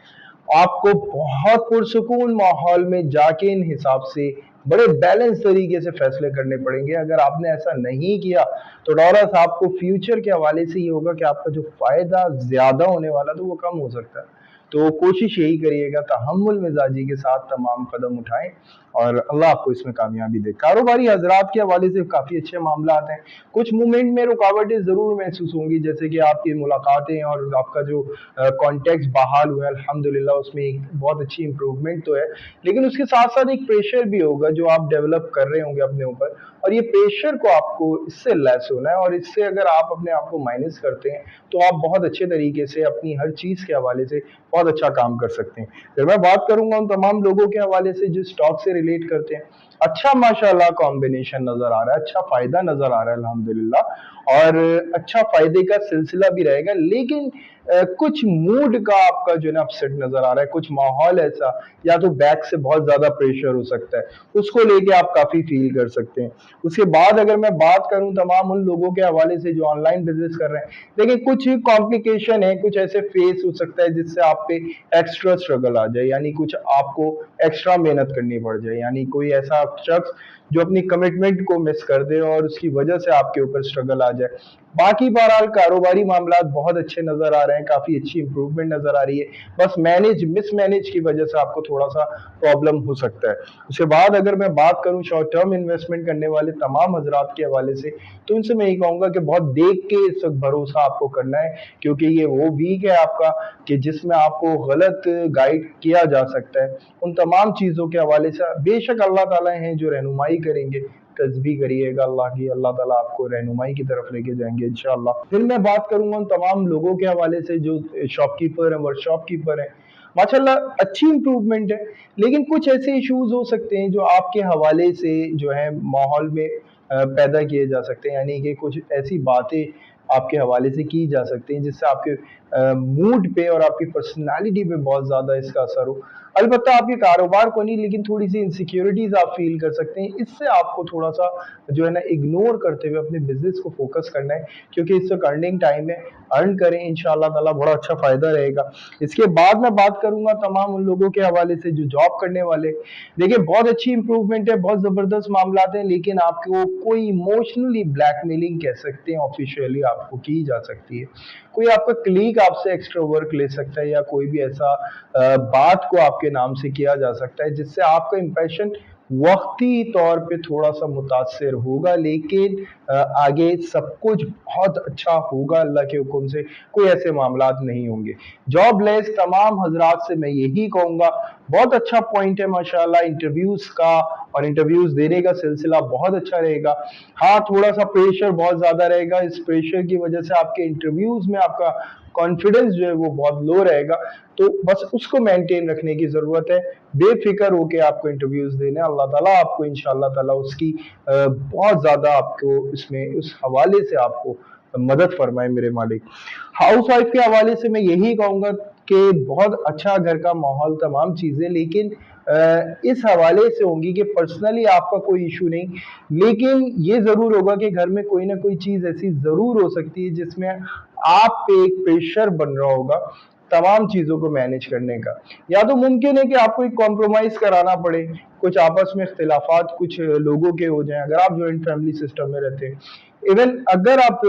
आपको बहुत पुरसुकून माहौल में जाके इन हिसाब से बड़े बैलेंस तरीके से फैसले करने पड़ेंगे। अगर आपने ऐसा नहीं किया तो डॉरस आपको फ्यूचर के हवाले से ये होगा कि आपका जो फायदा ज्यादा होने वाला तो वो कम हो सकता है। तो कोशिश यही करिएगा, तहम्मुल मिजाजी के साथ तमाम कदम उठाएं, और अल्लाह आपको इसमें कामयाबी दे। कारोबारी हजरात के हवाले से काफ़ी अच्छे मामला हैं। कुछ मूवमेंट में रुकावटें ज़रूर महसूस होंगी, जैसे कि आपकी मुलाकातें और आपका जो कॉन्टेक्ट बहाल हुआ है अल्हम्दुलिल्लाह, उसमें एक बहुत अच्छी इंप्रूवमेंट तो है। लेकिन उसके साथ साथ एक प्रेशर भी होगा जो आप डेवलप कर रहे होंगे अपने ऊपर, और ये प्रेशर को आपको इससे लेस होना है, और इससे अगर आप अपने आप को माइनस करते हैं तो आप बहुत अच्छे तरीके से अपनी हर चीज़ के हवाले से बहुत अच्छा काम कर सकते हैं। फिर मैं बात करूंगा उन तमाम लोगों के हवाले से जो स्टॉक से रिलेट करते हैं। अच्छा माशाल्लाह कॉम्बिनेशन नजर आ रहा है, अच्छा फायदा नजर आ रहा है अल्हम्दुलिल्लाह, और अच्छा फायदे का सिलसिला भी रहेगा। लेकिन कुछ मूड का आपका जो है ना अपसेट नजर आ रहा है। कुछ माहौल ऐसा, या तो बैक से बहुत ज्यादा प्रेशर हो सकता है, उसको लेके आप काफी फील कर सकते हैं। उसके बाद अगर मैं बात करूं तमाम उन लोगों के हवाले से जो ऑनलाइन बिजनेस कर रहे हैं, देखिए कुछ कॉम्प्लिकेशन है, कुछ ऐसे फेस हो सकता है जिससे आप पे एक्स्ट्रा स्ट्रगल आ जाए, यानी कुछ आपको एक्स्ट्रा मेहनत करनी पड़ जाए। यानी कोई ऐसा शख्स जो अपनी कमिटमेंट को मिस कर दे और उसकी वजह से आपके ऊपर स्ट्रगल आ जाए। बाकी बहरहाल कारोबारी मामला बहुत अच्छे नजर आ रहे हैं, काफी अच्छी इंप्रूवमेंट नजर आ रही है। बस मिस मैनेज की वजह से आपको थोड़ा सा प्रॉब्लम हो सकता है। उसके बाद अगर मैं बात करूं शॉर्ट टर्म इन्वेस्टमेंट करने वाले तमाम हजरात के हवाले से, तो उनसे मैं ये कहूंगा कि बहुत देख के इस वक्त भरोसा आपको करना है, क्योंकि ये वो वीक है आपका कि जिसमें आपको गलत गाइड किया जा सकता है। उन तमाम चीज़ों के हवाले से बेशक अल्लाह ताला हैं जो रहनुमाई करेंगे। तस्बीह करिएगा अल्लाह की, अल्लाह ताला आपको रहनुमाई की तरफ लेके जाएंगे इंशाअल्लाह। फिर मैं बात करूंगा उन तमाम लोगों के हवाले से जो शॉपकीपर हैं, वर्कशॉप कीपर हैं। माशाल्लाह अच्छी इंप्रूवमेंट है, लेकिन कुछ ऐसे इश्यूज हो सकते हैं जो आपके हवाले से जो है माहौल में पैदा किए जा सकते हैं। यानी कि कुछ ऐसी बातें आपके हवाले से की जा सकती हैं जिससे आपके मूड पे और आपकी पर्सनालिटी पे बहुत ज़्यादा इसका असर हो। अलबत्ता आपके कारोबार को नहीं, लेकिन थोड़ी सी इनसिक्योरिटीज आप फील कर सकते हैं। इससे आपको थोड़ा सा जो है ना इग्नोर करते हुए अपने बिजनेस को फोकस करना है, क्योंकि इस वक्त अर्निंग टाइम है। अर्न करें, इंशाल्लाह ताला बड़ा अच्छा फायदा रहेगा। इसके बाद मैं बात करूंगा तमाम उन लोगों के हवाले से जो जॉब करने वाले। देखिए बहुत अच्छी इंप्रूवमेंट है, बहुत जबरदस्त मामला हैं, लेकिन आपको कोई इमोशनली ब्लैकमेलिंग कह सकते हैं ऑफिशियली आपको की जा सकती है। कोई आपका क्लीग आपसे एक्स्ट्रा वर्क ले सकता है या कोई भी ऐसा बात को आपके नाम से किया जा सकता है जिससे आपका इंप्रेशन वक्ती तौर पे थोड़ा सा मुतासर होगा, लेकिन आगे सब कुछ बहुत अच्छा होगा अल्लाह के हुक्म से, कोई ऐसे मामलात नहीं होंगे। जॉब लेस तमाम हजरात से मैं यही कहूँगा, बहुत अच्छा पॉइंट है माशाल्लाह इंटरव्यूज का, और इंटरव्यूज देने का सिलसिला बहुत अच्छा रहेगा। हाँ, थोड़ा सा प्रेशर बहुत ज्यादा रहेगा, इस प्रेशर की वजह से आपके इंटरव्यूज में आपका कॉन्फिडेंस जो है वो बहुत लो रहेगा, तो बस उसको मेंटेन रखने की जरूरत है। बेफिक्र होके आपको इंटरव्यूज देने, अल्लाह ताला आपको इंशाल्लाह ताला उसकी बहुत ज्यादा आपको इसमें उस हवाले से आपको मदद फरमाए मेरे मालिक। हाउस वाइफ के हवाले से मैं यही कहूंगा कि बहुत अच्छा घर का माहौल, तमाम चीजें, लेकिन इस हवाले से होंगी कि पर्सनली आपका कोई इशू नहीं, लेकिन ये जरूर होगा कि घर में कोई ना कोई चीज ऐसी जरूर हो सकती है जिसमें आप पे एक प्रेशर बन रहा होगा तमाम चीजों को मैनेज करने का। या तो मुमकिन है कि आपको एक कॉम्प्रोमाइज कराना पड़े, कुछ आपस में इख्तिलाफात कुछ लोगों के हो जाएं अगर आप जॉइंट फैमिली सिस्टम में रहते हैं। इवन अगर आप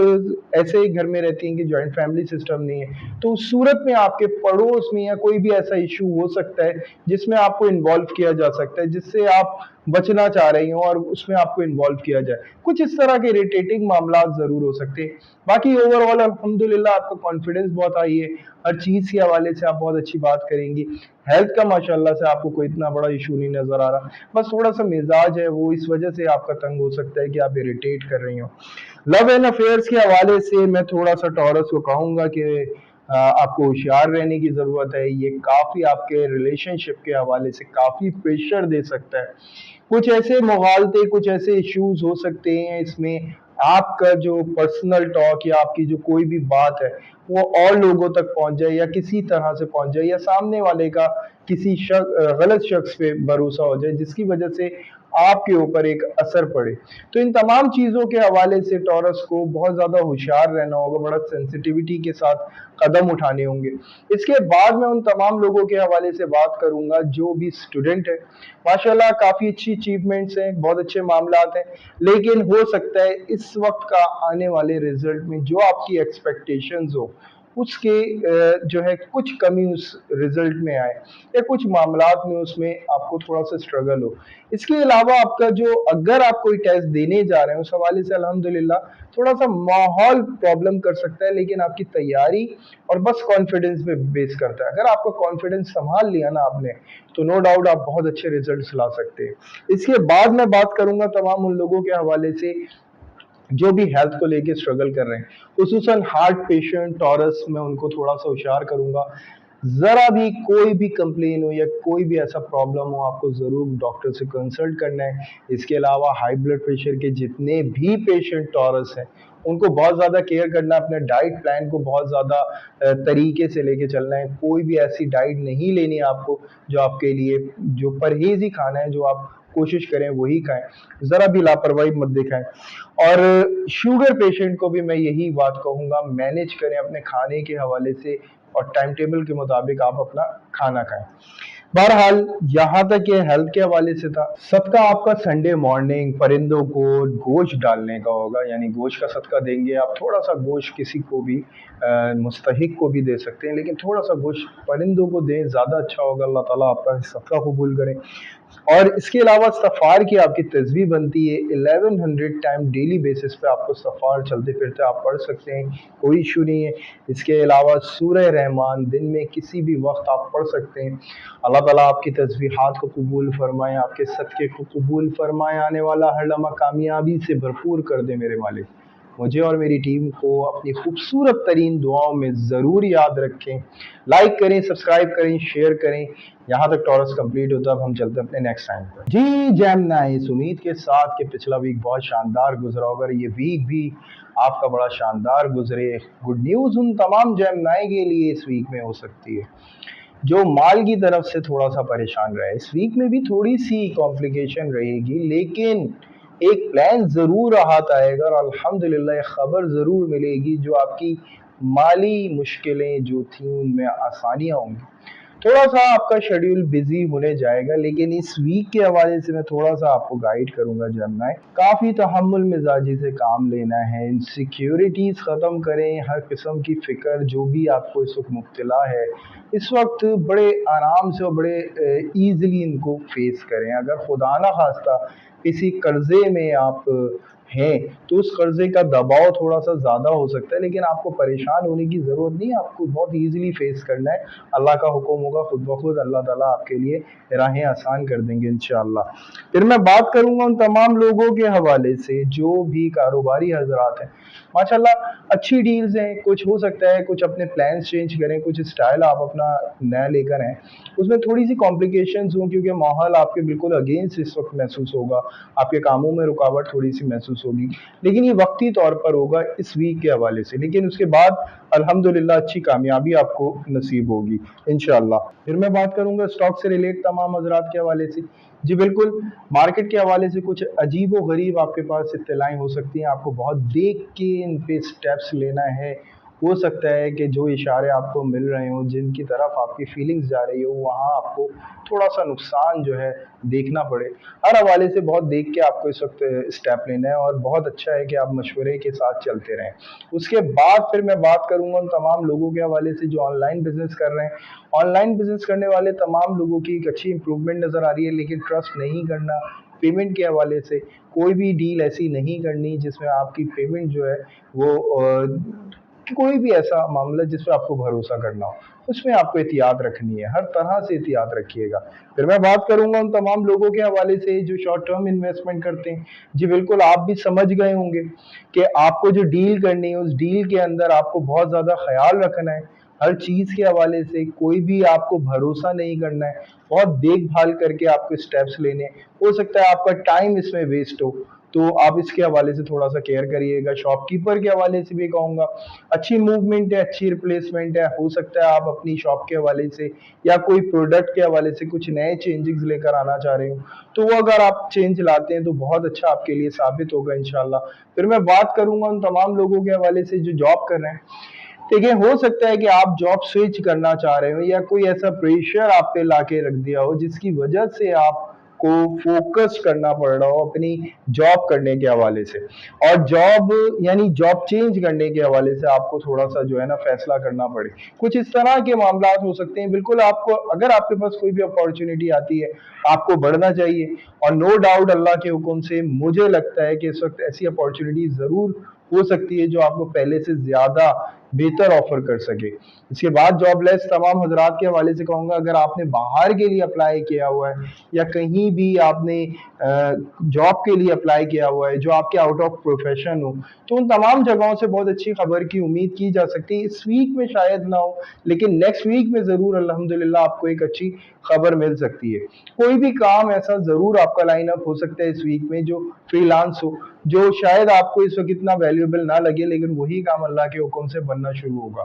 ऐसे ही घर में रहती हैं कि जॉइंट फैमिली सिस्टम नहीं है, तो उस सूरत में आपके पड़ोस में या कोई भी ऐसा इशू हो सकता है जिसमें आपको इन्वॉल्व किया जा सकता है, जिससे आप बचना चाह रही हो और उसमें आपको इन्वॉल्व किया जाए। कुछ इस तरह के इरिटेटिंग मामला जरूर हो सकते हैं। बाकी ओवरऑल अल्हम्दुलिल्लाह आपका कॉन्फिडेंस बहुत हाई है, हर चीज के हवाले से आप बहुत अच्छी बात करेंगी। हेल्थ का माशाल्लाह से आपको कोई इतना बड़ा इशू नहीं नजर आ रहा, बस थोड़ा सा मिजाज है वो इस वजह से आपका तंग हो सकता है कि आप इरिटेट कर रही हो। लव एंड अफेयर्स के हवाले से मैं थोड़ा सा टॉरस को कहूंगा कि आपको होशियार रहने की जरूरत है, ये काफी आपके रिलेशनशिप के हवाले से काफी प्रेशर दे सकता है। कुछ ऐसे मुगालते, कुछ ऐसे इश्यूज हो सकते हैं इसमें, आपका जो पर्सनल टॉक या आपकी जो कोई भी बात है वो और लोगों तक पहुंच जाए या किसी तरह से पहुंच जाए, या सामने वाले का किसी गलत शख्स पे भरोसा हो जाए जिसकी वजह से आपके ऊपर एक असर पड़े। तो इन तमाम चीजों के हवाले से टॉरस को बहुत ज्यादा होशियार रहना होगा, बड़ा सेंसिटिविटी के साथ कदम उठाने होंगे। इसके बाद मैं उन तमाम लोगों के हवाले से बात करूंगा जो भी स्टूडेंट है, माशाल्लाह काफी अच्छी अचीवमेंट्स हैं, बहुत अच्छे मामलात हैं, लेकिन हो सकता है इस वक्त का आने वाले रिजल्ट में जो आपकी एक्सपेक्टेशंस हो उसके जो है कुछ कमी उस रिजल्ट में आए, या कुछ मामलात में उसमें आपको थोड़ा सा स्ट्रगल हो। इसके अलावा आपका जो, अगर आप कोई टेस्ट देने जा रहे हैं उस हवाले से अल्हम्दुलिल्लाह थोड़ा सा माहौल प्रॉब्लम कर सकता है, लेकिन आपकी तैयारी और बस कॉन्फिडेंस पे बेस करता है। अगर आपका कॉन्फिडेंस संभाल लिया ना आपने, तो नो डाउट आप बहुत अच्छे रिजल्ट्स ला सकते हैं। इसके बाद मैं बात करूंगा तमाम उन लोगों के हवाले से जो भी हेल्थ को लेके स्ट्रगल कर रहे हैं, खुसूसन हार्ट पेशेंट टॉरस, मैं उनको थोड़ा सा होशियार करूंगा। जरा भी कोई भी कंप्लेन हो या कोई भी ऐसा प्रॉब्लम हो, आपको जरूर डॉक्टर से कंसल्ट करना है। इसके अलावा हाई ब्लड प्रेशर के जितने भी पेशेंट टॉरस हैं उनको बहुत ज्यादा केयर करना है, अपने डाइट प्लान को बहुत ज्यादा तरीके से लेके चलना है। कोई भी ऐसी डाइट नहीं लेनी है आपको जो आपके लिए, जो परहेजी खाना है, जो आप कोशिश करें वही खाएं, जरा भी लापरवाही मत दिखाएं। और शुगर पेशेंट को भी मैं यही बात कहूंगा, मैनेज करें अपने खाने के हवाले से और टाइम टेबल के मुताबिक आप अपना खाना खाएं। बहरहाल यहाँ तक ये हेल्थ के हवाले से था। सदका आपका संडे मॉर्निंग परिंदों को गोश्त डालने का होगा, यानी गोश्त का सदका देंगे आप। थोड़ा सा गोश्त किसी को भी मुस्तहिक को भी दे सकते हैं, लेकिन थोड़ा सा गोश्त परिंदों को दें, ज़्यादा अच्छा होगा। अल्लाह ताला आपका सदका कबूल करें। और इसके अलावा इस्तग़फ़ार की आपकी तस्बीह बनती है 1100 टाइम डेली बेसिस पे, आपको इस्तग़फ़ार चलते फिरते आप पढ़ सकते हैं, कोई इशू नहीं है। इसके अलावा सूरह रहमान दिन में किसी भी वक्त आप पढ़ सकते हैं। अल्लाह ताला आपकी तस्बीहात को कबूल फरमाए, आपके सदक़े को कबूल फरमाए, आने वाला हर लम्हा कामयाबी से भरपूर कर दे मेरे मालिक। मुझे और मेरी टीम को अपनी खूबसूरत तरीन दुआओं में ज़रूर याद रखें। लाइक करें, सब्सक्राइब करें, शेयर करें। यहाँ तक टॉरस कंप्लीट होता है, अब हम चलते हैं अपने नेक्स्ट टाइम पर। जी जैमना, इस उम्मीद के साथ कि पिछला वीक बहुत शानदार गुजरा होगा, ये वीक भी आपका बड़ा शानदार गुजरे। गुड न्यूज़ उन तमाम जैमनाई के लिए इस वीक में हो सकती है जो माल की तरफ से थोड़ा सा परेशान रहे। इस वीक में भी थोड़ी सी कॉम्प्लिकेशन रहेगी, लेकिन एक प्लान जरूर हाथ आएगा और अल्हम्दुलिल्लाह खबर जरूर मिलेगी जो आपकी माली मुश्किलें जो थी उनमें आसानियां होंगी। थोड़ा सा आपका शेड्यूल बिजी होने जाएगा, लेकिन इस वीक के हवाले से मैं थोड़ा सा आपको गाइड करूंगा जमना। काफ़ी तहम्मुल मिजाजी से काम लेना है, इनसिक्योरिटीज़ ख़त्म करें, हर किस्म की फ़िक्र जो भी आपको इस वक्त मुब्तला है इस वक्त बड़े आराम से और बड़े ईज़िली इनको फेस करें। अगर खुदा ना खास्ता किसी कर्ज़े में आप हैं तो उस कर्ज़े का दबाव थोड़ा-सा ज़्यादा हो सकता है, लेकिन आपको परेशान होने की ज़रूरत नहीं है, आपको बहुत ईज़िली फेस करना है। अल्लाह का हुक्म होगा, खुद ब खुद अल्लाह ताला आपके लिए राहें आसान कर देंगे इंशाअल्लाह। फिर मैं बात करूँगा उन तमाम लोगों के हवाले से जो भी कारोबारी हज़रात हैं। माशाल्लाह अच्छी डील्स हैं, कुछ हो सकता है कुछ अपने प्लान्स चेंज करें, कुछ स्टाइल आप अपना नया लेकर आएँ। उसमें थोड़ी-सी कॉम्प्लिकेशंस हों क्योंकि माहौल आपके बिल्कुल अगेंस्ट इस वक़्त महसूस होगा, आपके कामों में रुकावट थोड़ी-सी महसूस होगी। लेकिन ये वक़्ती तौर पर होगा इस वीक के हवाले से, लेकिन उसके बाद अल्हम्दुलिल्लाह अच्छी कामयाबी आपको नसीब होगी इंशाअल्लाह। फिर मैं बात करूँगा स्टॉक से रिलेट तमाम हज़रात के हवाले से। जी बिल्कुल, मार्केट के हवाले से कुछ अजीब-ओ-गरीब आपके पास इत्तलाएँ हो सकती हैं, आपको बहुत देख के इन पे स्टेप्स लेना है। हो सकता है कि जो इशारे आपको मिल रहे हों, जिनकी तरफ आपकी फीलिंग्स जा रही हो, वहाँ आपको थोड़ा-सा नुकसान जो है देखना पड़े। हर हवाले से बहुत देख के आपको इस वक़्त स्टेप लेना है और बहुत अच्छा है कि आप मशवरे के साथ चलते रहें। उसके बाद फिर मैं बात करूँगा उन तमाम लोगों के हवाले से जो ऑनलाइन बिज़नेस कर रहे हैं। ऑनलाइन बिज़नेस करने वाले तमाम लोगों की एक अच्छी इम्प्रूवमेंट नज़र आ रही है, लेकिन ट्रस्ट नहीं करना पेमेंट के हवाले से। कोई भी डील ऐसी नहीं करनी जिसमें आपकी पेमेंट जो है वो कोई भी ऐसा मामला जिस पे आपको भरोसा करना हो, उसमें आपको एहतियात रखनी है, हर तरह से एहतियात रखिएगा। फिर मैं बात करूँगा उन तमाम लोगों के हवाले से जो शॉर्ट टर्म इन्वेस्टमेंट करते हैं। जी बिल्कुल, आप भी समझ गए होंगे कि आपको जो डील करनी है, उस डील के अंदर आपको बहुत ज़्यादा ख़याल रखना है। हर चीज़ के हवाले से कोई भी आपको भरोसा नहीं करना है, बहुत देखभाल करके आपको स्टेप्स लेने हैं। हो सकता है आपका टाइम इसमें वेस्ट हो, तो आप इसके हवाले से थोड़ा-सा केयर करिएगा। शॉपकीपर के हवाले से भी कहूँगा, अच्छी मूवमेंट है, अच्छी रिप्लेसमेंट है, हो सकता है आप अपनी शॉप के हवाले से या कोई प्रोडक्ट के हवाले से कुछ नए चेंजेस लेकर आना चाह रहे हो, तो वो अगर आप चेंज लाते हैं तो बहुत अच्छा आपके लिए साबित होगा इंशाअल्लाह। फिर मैं बात करूँगा उन तमाम लोगों के हवाले से जो जॉब कर रहे हैं। देखिए, हो सकता है कि आप जॉब स्विच करना चाह रहे हो या कोई ऐसा प्रेशर आप पे लाके रख दिया हो जिसकी वजह से आपको फोकस करना पड़ रहा हो अपनी जॉब करने के हवाले से, और जॉब यानी जॉब चेंज करने के हवाले से आपको थोड़ा-सा जो है ना फैसला करना पड़े। कुछ इस तरह के मामलात हो सकते हैं। बिल्कुल आपको अगर आपके पास कोई भी अपॉर्च्युनिटी आती है, आपको बढ़ना चाहिए और नो डाउट अल्लाह के हुक्म से मुझे लगता है कि इस वक़्त ऐसी अपॉर्च्युनिटी ज़रूर हो सकती है जो आपको पहले से ज़्यादा बेहतर ऑफ़र कर सके। इसके बाद जॉबलेस तमाम हज़रात के हवाले से कहूँगा, अगर आपने बाहर के लिए अप्लाई किया हुआ है या कहीं भी आपने जॉब के लिए अप्लाई किया हुआ है जो आपके आउट ऑफ प्रोफ़ेशन हो, तो उन तमाम जगहों से बहुत अच्छी खबर की उम्मीद की जा सकती है। इस वीक में शायद ना हो, लेकिन नेक्स्ट वीक में ज़रूर अल्हम्दुलिल्लाह आपको एक अच्छी खबर मिल सकती है। कोई भी काम ऐसा ज़रूर आपका लाइन अप हो सकता है इस वीक में जो फ्रीलांस हो, जो शायद आपको इस वक़्त इतना वैल्यूएबल ना लगे, लेकिन वही काम अल्लाह के हुक्म से बनना शुरू होगा।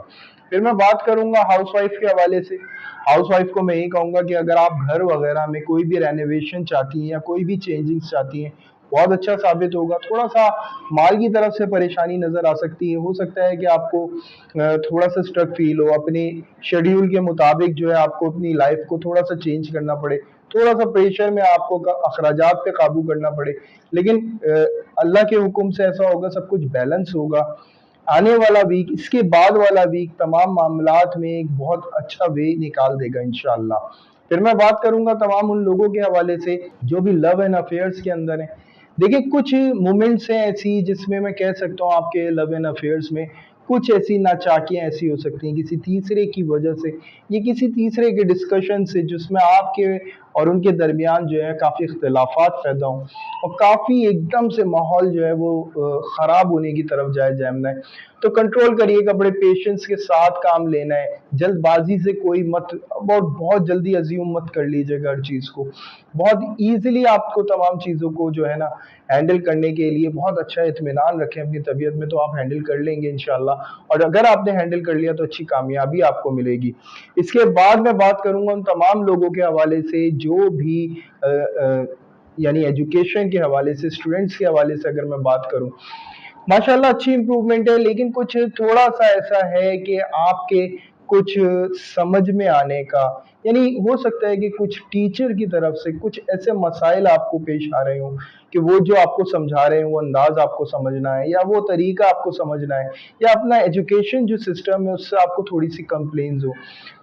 फिर मैं बात करूँगा हाउसवाइफ़ के हवाले से। हाउसवाइफ़ को मैं यही कहूँगा कि अगर आप घर वग़ैरह में कोई भी रेनोवेशन चाहती हैं या कोई भी चेंजिंग्स चाहती हैं, बहुत अच्छा साबित होगा। थोड़ा-सा माल की तरफ से परेशानी नज़र आ सकती है। हो सकता है कि आपको थोड़ा-सा स्ट्रक फ़ील हो, अपने शेड्यूल के मुताबिक जो है आपको अपनी लाइफ़ को थोड़ा-सा चेंज करना पड़े। थोड़ा-सा प्रेशर में आपको अखराजात पे काबू करना पड़े। लेकिन अल्लाह के हुक्म से ऐसा होगा, सब कुछ बैलेंस होगा। आने वाला वीक, इसके बाद वाला वीक तमाम मामलात में एक बहुत अच्छा वे निकाल देगा इंशाअल्लाह। फिर मैं बात करूँगा तमाम उन लोगों के हवाले से जो भी लव एंड अफेयर्स के अंदर हैं। देखिए, कुछ मोमेंट्स हैं ऐसी जिसमें मैं कह सकता हूँ आपके लव एंड अफेयर्स में कुछ ऐसी नाचाकियाँ ऐसी हो सकती हैं किसी तीसरे की वजह से, ये किसी तीसरे के डिस्कशन से जिसमें आपके और उनके दरमियान जो है काफ़ी इख्तिलाफ़ात पैदा हों और काफ़ी एकदम से माहौल जो है वो ख़राब होने की तरफ जाए जैमना है। तो कंट्रोल करिएगा, बड़े पेशेंस के साथ काम लेना है, जल्दबाज़ी से कोई मत बहुत बहुत जल्दी अज़्यूम मत कर लीजिएगा हर चीज़ को। बहुत ईज़िली आपको तमाम चीज़ों को जो है ना हैंडल करने के लिए बहुत अच्छा इत्मीनान रखें अपनी तबीयत में, तो आप हैंडल कर लेंगे इंशाअल्लाह, और अगर आपने हैंडल कर लिया तो अच्छी कामयाबी आपको मिलेगी। इसके बाद मैं बात करूँगा उन तमाम लोगों के हवाले से जो भी अ अ, यानी एजुकेशन के हवाले से, स्टूडेंट्स के हवाले से अगर मैं बात करूँ, माशाल्लाह अच्छी इम्प्रूवमेंट है, लेकिन कुछ थोड़ा-सा ऐसा है कि आपके कुछ समझ में आने का, यानी हो सकता है कि कुछ टीचर की तरफ से कुछ ऐसे मसाइल आपको पेश आ रहे हों कि वो जो आपको समझा रहे हैं वो अंदाज आपको समझना है या वो तरीका आपको समझना है, या अपना एजुकेशन जो सिस्टम है उससे आपको थोड़ी सी कंप्लेन्स हो।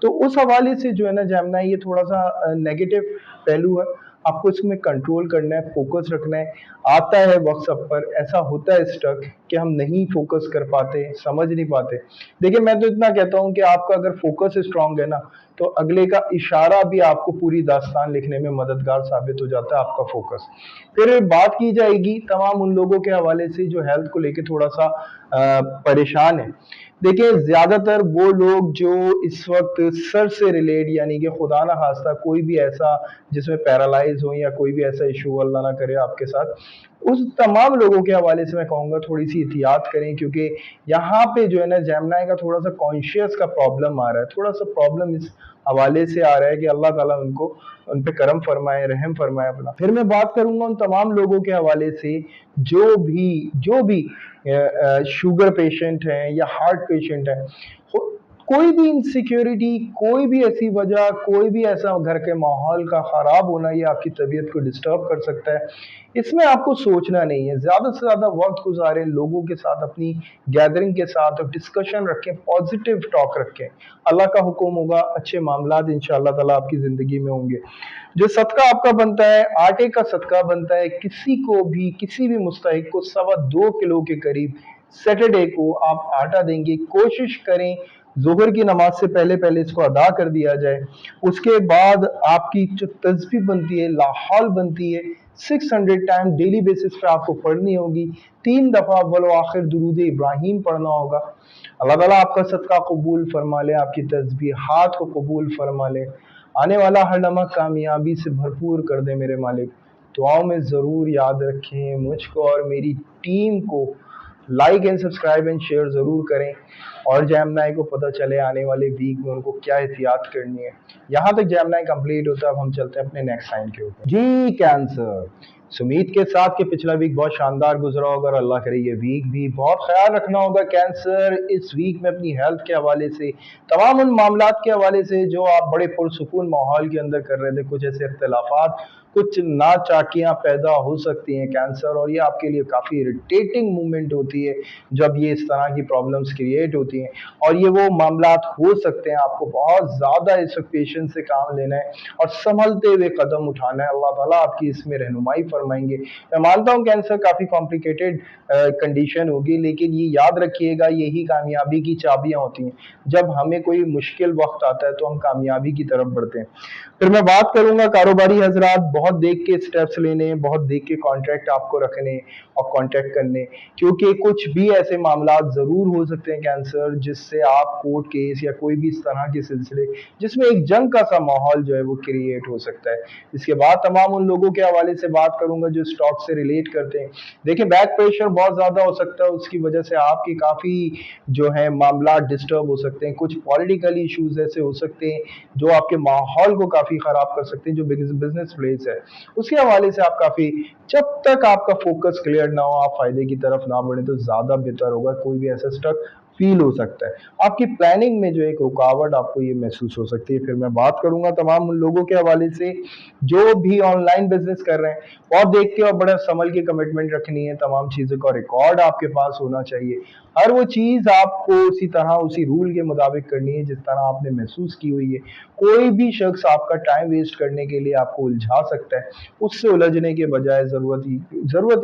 तो उस हवाले से जो है ना जैमिनी, ये थोड़ा सा नेगेटिव पहलू है। आपको इसमें कंट्रोल करना है, फोकस रखना है। आता है वक्त सब पर, ऐसा होता है स्टक कि हम नहीं फोकस कर पाते, समझ नहीं पाते। देखिए मैं तो इतना कहता हूँ कि आपका अगर फोकस स्ट्रांग है ना, तो अगले का इशारा भी आपको पूरी दास्तान लिखने में मददगार साबित हो जाता है, आपका फोकस। फिर बात की जाएगी तमाम उन लोगों के हवाले से जो हेल्थ को लेके थोड़ा सा परेशान है। देखिए ज्यादातर वो लोग जो इस वक्त सर से रिलेट, यानी कि खुदा ना खास्ता कोई भी ऐसा जिसमें पैरालाइज हो या कोई भी ऐसा इशू अल्लाह ना करे आपके साथ, उस तमाम लोगों के हवाले से मैं कहूँगा थोड़ी सी एहतियात करें, क्योंकि यहाँ पे जो है ना जैमिनी का थोड़ा सा कॉन्शियस का प्रॉब्लम आ रहा है, थोड़ा सा प्रॉब्लम इस हवाले से आ रहा है कि अल्लाह ताला उनको उन पे करम फरमाए, रहम फरमाए अपना। फिर मैं बात करूंगा उन तमाम लोगों के हवाले से जो भी शुगर पेशेंट हैं या हार्ट पेशेंट हैं। कोई भी इनसिक्योरिटी, कोई भी ऐसी वजह, कोई भी ऐसा घर के माहौल का खराब होना, ये आपकी तबीयत को डिस्टर्ब कर सकता है। इसमें आपको सोचना नहीं है, ज्यादा से ज्यादा वक्त गुजारें लोगों के साथ, अपनी गैदरिंग के साथ डिस्कशन रखें, पॉजिटिव टॉक रखें। अल्लाह का हुक्म होगा, अच्छे मामलात इंशाअल्लाह ताला आपकी जिंदगी में होंगे। जो सदका आपका बनता है, आटे का सदका बनता है, किसी को भी, किसी भी मुस्तहिक को 2.25 किलो के करीब सैटरडे को आप आटा देंगे। कोशिश करें जोहर की नमाज से पहले पहले इसको अदा कर दिया जाए। उसके बाद आपकी जो तस्बीह बनती है, लाहौल बनती है, 600 टाइम डेली बेसिस पे आपको पढ़नी होगी। 3 दफा अव्वल व आखिर दुरूद इब्राहिम पढ़ना होगा। अल्लाह ताला आपका सदका कबूल फरमा ले, आपकी तस्बीहात को कबूल फरमा ले, आने वाला हर लम्हा कामयाबी से भरपूर कर दे मेरे मालिक। दुआओं में ज़रूर याद रखें मुझको और मेरी टीम को। Like and subscribe and share ज़रूर करें, और जैमिनी को पता चले आने वाले वीक में उनको क्या एहतियात करनी है। यहाँ तक जैमिनी कंप्लीट होता है, अब हम चलते हैं अपने नेक्स्ट साइन के ऊपर। जी कैंसर, सुमीत के साथ कि पिछला वीक बहुत शानदार गुजरा होगा, और अल्लाह करे ये वीक भी। बहुत ख्याल रखना होगा कैंसर इस वीक में अपनी हेल्थ के हवाले से, तमाम उन मामलात के हवाले से जो आप बड़े पुरसुकून माहौल के अंदर कर रहे थे। कुछ ऐसे इख्तलाफात, कुछ नाचाकियां पैदा हो सकती हैं कैंसर, और ये आपके लिए काफ़ी इरिटेटिंग मूवमेंट होती है जब ये इस तरह की प्रॉब्लम्स क्रिएट होती हैं। और ये वो मामलात हो सकते हैं, आपको बहुत ज़्यादा इस वक्त पेशेंस से काम लेना है और संभलते हुए कदम उठाना है। अल्लाह ताला आपकी इसमें रहनुमाई फरमाएंगे। मैं मानता हूँ कैंसर काफ़ी कॉम्प्लिकेटेड कंडीशन होगी, लेकिन ये याद रखिएगा यही कामयाबी की चाबियाँ होती हैं। जब हमें कोई मुश्किल वक्त आता है तो हम कामयाबी की तरफ बढ़ते हैं। फिर मैं बात करूंगा कारोबारी हजरात, बहुत देख के स्टेप्स लेने, बहुत देख के कॉन्ट्रैक्ट आपको रखने और कॉन्टैक्ट करने, क्योंकि कुछ भी ऐसे मामलात ज़रूर हो सकते हैं कैंसर जिससे आप कोर्ट केस या कोई भी इस तरह के सिलसिले जिसमें एक जंग का सा माहौल जो है वो क्रिएट हो सकता है। इसके बाद तमाम उन लोगों के हवाले से बात करूंगा जो स्टॉक से रिलेट करते हैं। देखिए बैक प्रेशर बहुत ज़्यादा हो सकता है, उसकी वजह से आपकी काफ़ी जो है मामला डिस्टर्ब हो सकते हैं। कुछ पॉलिटिकल इश्यूज ऐसे हो सकते हैं जो आपके माहौल को काफ़ी ख़राब कर सकते हैं, जो बिजनेस प्लेस है उसके हवाले से आप काफ़ी, जब तक आपका फोकस क्लियर ना हो, आप फायदे की तरफ ना बढ़े तो ज़्यादा बेहतर होगा। कोई भी ऐसा स्टक फील हो सकता है, आपकी प्लानिंग में जो एक रुकावट आपको ये महसूस हो सकती है। फिर मैं बात करूंगा तमाम उन लोगों के हवाले से जो भी ऑनलाइन बिजनेस कर रहे हैं। बहुत देख के और बड़ा संभल के कमिटमेंट रखनी है, तमाम चीज़ों का रिकॉर्ड आपके पास होना चाहिए। हर वो चीज़ आपको उसी तरह उसी रूल के मुताबिक करनी है जिस तरह आपने महसूस की हुई है। कोई भी शख्स आपका टाइम वेस्ट करने के लिए आपको उलझा सकता है, उससे उलझने के बजाय ज़रूरत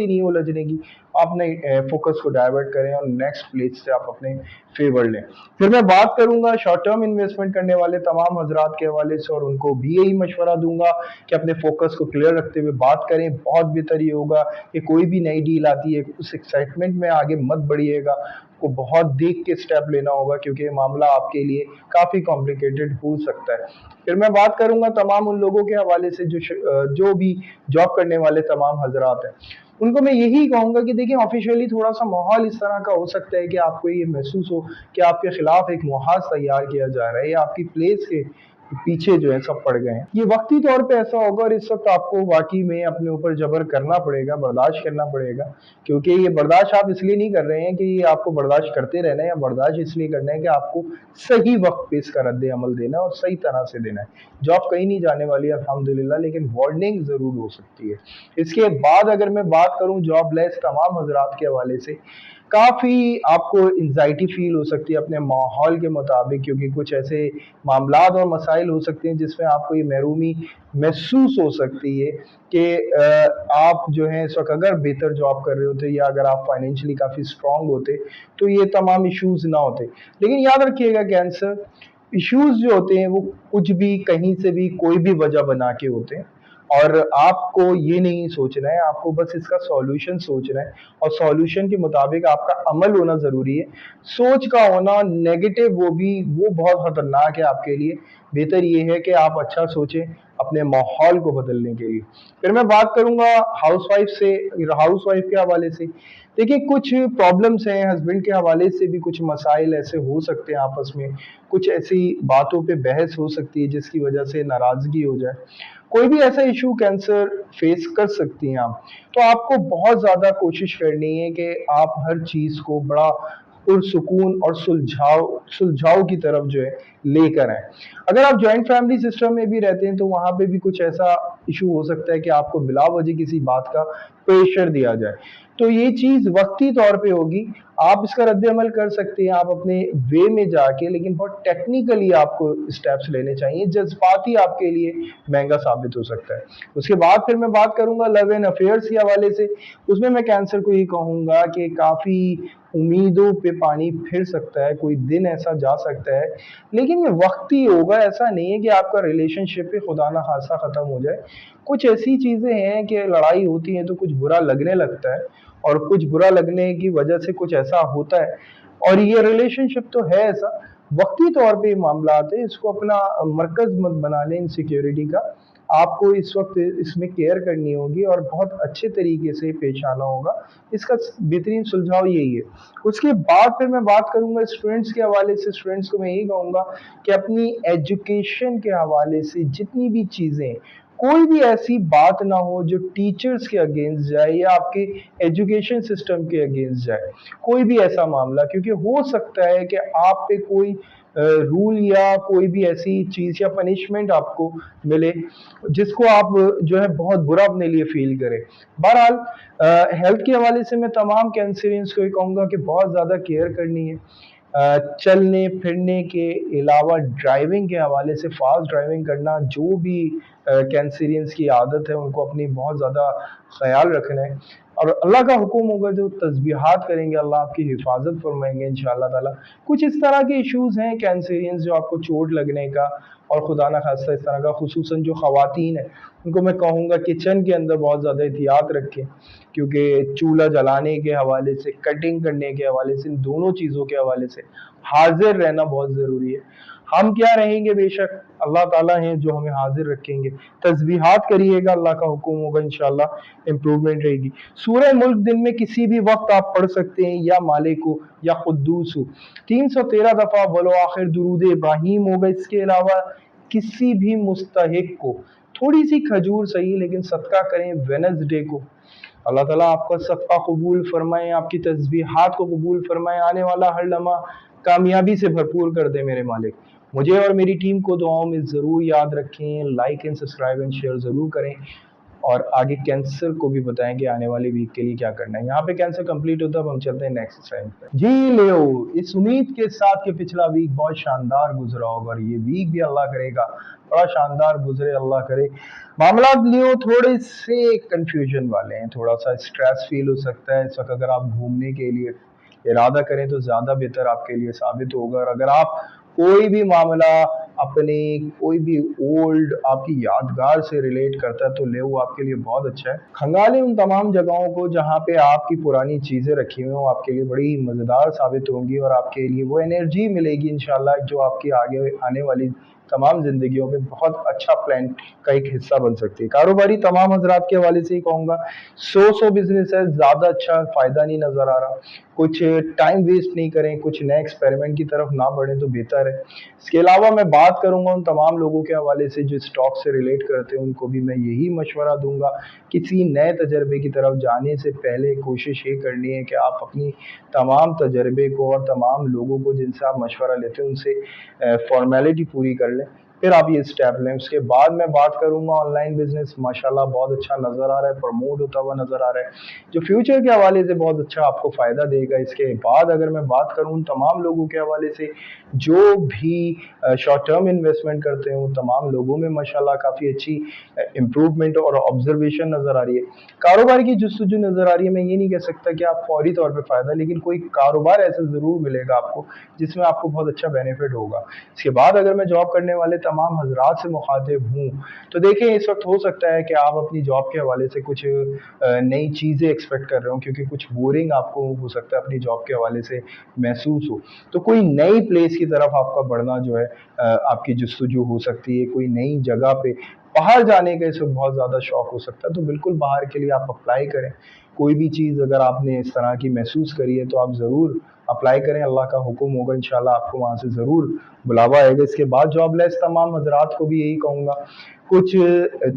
ही नहीं है उलझने की। अपने फोकस को डाइवर्ट करें और नेक्स्ट प्लेस से आप अपने फेवर लें। फिर मैं बात करूंगा शॉर्ट टर्म इन्वेस्टमेंट करने वाले तमाम हजरात के हवाले से, और उनको भी यही मशवरा दूंगा कि अपने फोकस को क्लियर रखते हुए बात करें। बहुत बेहतर ये होगा कि कोई भी नई डील आती है उस एक्साइटमेंट में आगे मत बढ़िएगा, को बहुत देख के स्टेप लेना होगा, क्योंकि ये मामला आपके लिए काफ़ी कॉम्प्लिकेटेड हो सकता है। फिर मैं बात करूंगा तमाम उन लोगों के हवाले से जो भी जॉब करने वाले तमाम हजरात हैं, उनको मैं यही कहूंगा कि देखिए ऑफिशियली थोड़ा सा माहौल इस तरह का हो सकता है कि आपको ये महसूस हो कि आपके खिलाफ एक मुहाज तैयार किया जा रहा है, या आपकी प्लेस के पीछे जो है सब पड़ गए हैं। ये वक्ती तौर पे ऐसा होगा और इस वक्त आपको वाकई में अपने ऊपर जबर करना पड़ेगा, बर्दाश्त करना पड़ेगा, क्योंकि ये बर्दाश्त आप इसलिए नहीं कर रहे हैं कि ये आपको बर्दाश्त करते रहना है, या बर्दाश्त इसलिए करना है कि आपको सही वक्त पे इसका रद्द अमल देना है और सही तरह से देना है। जॉब कहीं नहीं जाने वाली है अल्हम्दुलिल्लाह, लेकिन वार्निंग ज़रूर हो सकती है। इसके बाद अगर मैं बात करूँ जॉबलेस तमाम हजरात के हवाले से, काफ़ी आपको एंजाइटी फील हो सकती है अपने माहौल के मुताबिक, क्योंकि कुछ ऐसे मामलात और मसाइल हो सकते हैं जिसमें आपको ये महरूमी महसूस हो सकती है कि आप जो है इस वक्त अगर बेहतर जॉब कर रहे होते या अगर आप फाइनेंशियली काफ़ी स्ट्रांग होते तो ये तमाम इश्यूज ना होते। लेकिन याद रखिएगा कैंसर इश्यूज जो होते हैं वो कुछ भी कहीं से भी कोई भी वजह बना के होते हैं, और आपको ये नहीं सोचना है, आपको बस इसका सॉल्यूशन सोचना है, और सॉल्यूशन के मुताबिक आपका अमल होना ज़रूरी है। सोच का होना नेगेटिव वो बहुत ख़तरनाक है आपके लिए। बेहतर ये है कि आप अच्छा सोचें अपने माहौल को बदलने के लिए। फिर मैं बात करूँगा हाउस वाइफ के हवाले से। देखिए कुछ प्रॉब्लम्स हैं, हस्बैंड के हवाले से भी कुछ मसाइल ऐसे हो सकते हैं आपस में, कुछ ऐसी बातों पे बहस हो सकती है जिसकी वजह से नाराज़गी हो जाए। कोई भी ऐसा इशू कैंसर फेस कर सकती हैं आप, तो आपको बहुत ज़्यादा कोशिश करनी है कि आप हर चीज़ को बड़ा पुरसुकून और सुलझाव की तरफ जो है लेकर आए। अगर आप जॉइंट फैमिली सिस्टम में भी रहते हैं तो वहाँ पे भी कुछ ऐसा इशू हो सकता है कि आपको बिला वजह किसी बात का प्रेशर दिया जाए, तो ये चीज़ वक्ती तौर पे होगी। आप इसका रद्द अमल कर सकते हैं आप अपने वे में जाके, लेकिन बहुत टेक्निकली आपको स्टेप्स लेने चाहिए, जज्बाती आपके लिए महंगा साबित हो सकता है। उसके बाद फिर मैं बात करूंगा लव एंड अफेयर्स के हवाले से। उसमें मैं कैंसर को ये कहूंगा कि काफ़ी उम्मीदों पे पानी फिर सकता है, कोई दिन ऐसा जा सकता है, लेकिन ये वक्ती होगा। ऐसा नहीं है कि आपका रिलेशनशिप पे खुदा ना खासा ख़त्म हो जाए। कुछ ऐसी चीज़ें हैं कि लड़ाई होती है तो कुछ बुरा लगने लगता है, और कुछ बुरा लगने की वजह से कुछ ऐसा होता है, और ये रिलेशनशिप तो है ऐसा, वक्ती तौर पे ये मामलात है। इसको अपना मरकज़ मत बना लें इनसिक्योरिटी का। आपको इस वक्त इसमें केयर करनी होगी और बहुत अच्छे तरीके से पेश आना होगा। इसका बेहतरीन सुलझाव यही है। उसके बाद फिर मैं बात करूंगा स्टूडेंट्स के हवाले से। स्टूडेंट्स को मैं यही कहूँगा कि अपनी एजुकेशन के हवाले से जितनी भी चीज़ें, कोई भी ऐसी बात ना हो जो टीचर्स के अगेंस्ट जाए या आपके एजुकेशन सिस्टम के अगेंस्ट जाए, कोई भी ऐसा मामला, क्योंकि हो सकता है कि आप पे कोई रूल या कोई भी ऐसी चीज़ या पनिशमेंट आपको मिले जिसको आप जो है बहुत बुरा अपने लिए फील करें। बहरहाल हेल्थ के हवाले से मैं तमाम कैंसरियंस को ये कहूँगा कि बहुत ज़्यादा केयर करनी है। चलने फिरने के अलावा ड्राइविंग के हवाले से फास्ट ड्राइविंग करना, जो भी कैंसरियंस की आदत है उनको अपनी बहुत ज़्यादा ख्याल रखना है, और अल्लाह का हुक्म होगा जो तस्बीहात करेंगे अल्लाह आपकी हिफाजत फरमाएंगे इंशाअल्लाह ताला। कुछ इस तरह के इश्यूज़ हैं कैंसरियंस जो आपको चोट लगने का और खुदा ना खास्ता इस तरह का, खुसूसन जो ख़वातीन हैं उनको मैं कहूँगा किचन के अंदर बहुत ज़्यादा एहतियात रखें, क्योंकि चूल्हा जलाने के हवाले से, कटिंग करने के हवाले से, इन दोनों चीज़ों के हवाले से हाजिर रहना बहुत ज़रूरी है। हम क्या रहेंगे, बेशक अल्लाह ताला हैं जो हमें हाजिर रखेंगे। तस्बीहात करिएगा, अल्लाह का हुक्म होगा इंशाअल्लाह इम्प्रूवमेंट रहेगी। सूरह मुल्क दिन में किसी भी वक्त आप पढ़ सकते हैं, या मालिक हो या कुद्दूस हो, 313 दफ़ा वलो आखिर दुरूद इब्राहिम होगा। इसके अलावा किसी भी मुस्तहिक को थोड़ी सी खजूर सही लेकिन सदका करें वेडनेसडे को। अल्लाह ताला आपका सदका कबूल फरमाए, आपकी तस्बीहात को कबूल फरमाए, आने वाला हर लम्हा कामयाबी से भरपूर कर दे मेरे मालिक। मुझे और मेरी टीम को दुआओं में ज़रूर याद रखें, like and subscribe and share ज़रूर करें, और आगे कैंसर को भी बताएं कि आने वाली वीक के लिए क्या करना है। यहाँ पे कैंसर कंप्लीट होता है, अब हम चलते हैं नेक्स्ट टाइम पे। जी लियो, इस उम्मीद के साथ कि पिछला वीक बहुत शानदार गुजरा होगा और ये वीक भी अल्लाह करेगा बड़ा शानदार गुजरे, अल्लाह करे। मामला लियो थोड़े से कंफ्यूजन वाले हैं, थोड़ा सा स्ट्रेस फील हो सकता है इस वक्त। अगर आप घूमने के लिए इरादा करें तो ज़्यादा बेहतर आपके लिए साबित होगा, और अगर आप कोई भी मामला अपने कोई भी ओल्ड आपकी यादगार से रिलेट करता है तो ले वो आपके लिए बहुत अच्छा है। खंगालें उन तमाम जगहों को जहाँ पे आपकी पुरानी चीज़ें रखी हुई हों, आपके लिए बड़ी मज़ेदार साबित होंगी, और आपके लिए वो एनर्जी मिलेगी इंशाल्लाह जो आपकी आगे आने वाली तमाम जिंदगियों में बहुत अच्छा प्लान का एक हिस्सा बन सकती है। कारोबारी तमाम हजरात के हवाले से ही कहूँगा, सौ बिजनेस है, ज़्यादा अच्छा फ़ायदा नहीं नज़र आ रहा। कुछ टाइम वेस्ट नहीं करें, कुछ नए एक्सपेरिमेंट की तरफ ना बढ़ें तो बेहतर है। इसके अलावा मैं बात बात करूंगा उन तमाम लोगों के हवाले से जो स्टॉक से रिलेट करते हैं, उनको भी मैं यही मशवरा दूंगा, किसी नए तजर्बे की तरफ जाने से पहले कोशिश ये करनी है कि आप अपनी तमाम तजर्बे को और तमाम लोगों को जिनसे आप मशवरा लेते हैं उनसे फॉर्मेलिटी पूरी कर लें, फिर आप ये स्टेप लें। उसके बाद मैं बात करूंगा ऑनलाइन बिजनेस माशाल्लाह बहुत अच्छा नज़र आ रहा है, प्रमोट होता हुआ नज़र आ रहा है, जो फ्यूचर के हवाले से बहुत अच्छा आपको फ़ायदा देगा। इसके बाद अगर मैं बात करूं उन तमाम लोगों के हवाले से जो भी शॉर्ट टर्म इन्वेस्टमेंट करते हैं, उन तमाम लोगों में माशाल्लाह काफ़ी अच्छी इम्प्रूवमेंट और ऑब्जर्वेशन नज़र आ रही है, कारोबार की जुस्तजू नज़र आ रही है। मैं ये नहीं कह सकता कि आप फौरी तौर पर फ़ायदा, लेकिन कोई कारोबार ऐसा ज़रूर मिलेगा आपको जिसमें आपको बहुत अच्छा बेनिफिट होगा। इसके बाद अगर मैं जॉब करने वाले तमाम हजरात से मुखातिब हूँ, तो देखें इस वक्त हो सकता है कि आप अपनी जॉब के हवाले से कुछ नई चीज़ें एक्सपेक्ट कर रहे हो, क्योंकि कुछ बोरिंग आपको हो सकता है अपनी जॉब के हवाले से महसूस हो, तो कोई नई प्लेस की तरफ आपका बढ़ना जो है आपकी जस्तजू हो सकती है, कोई नई जगह पे बाहर जाने का इस वक्त बहुत ज़्यादा शौक हो सकता है, तो बिल्कुल बाहर के लिए आप अप्लाई करें। कोई भी चीज़ अगर आपने इस तरह की महसूस करी है तो आप ज़रूर अप्लाई करें, अल्लाह का हुक्म होगा इंशाल्लाह आपको वहाँ से ज़रूर बुलावा आएगा। इसके बाद जॉबलेस तमाम हजरात को भी यही कहूँगा, कुछ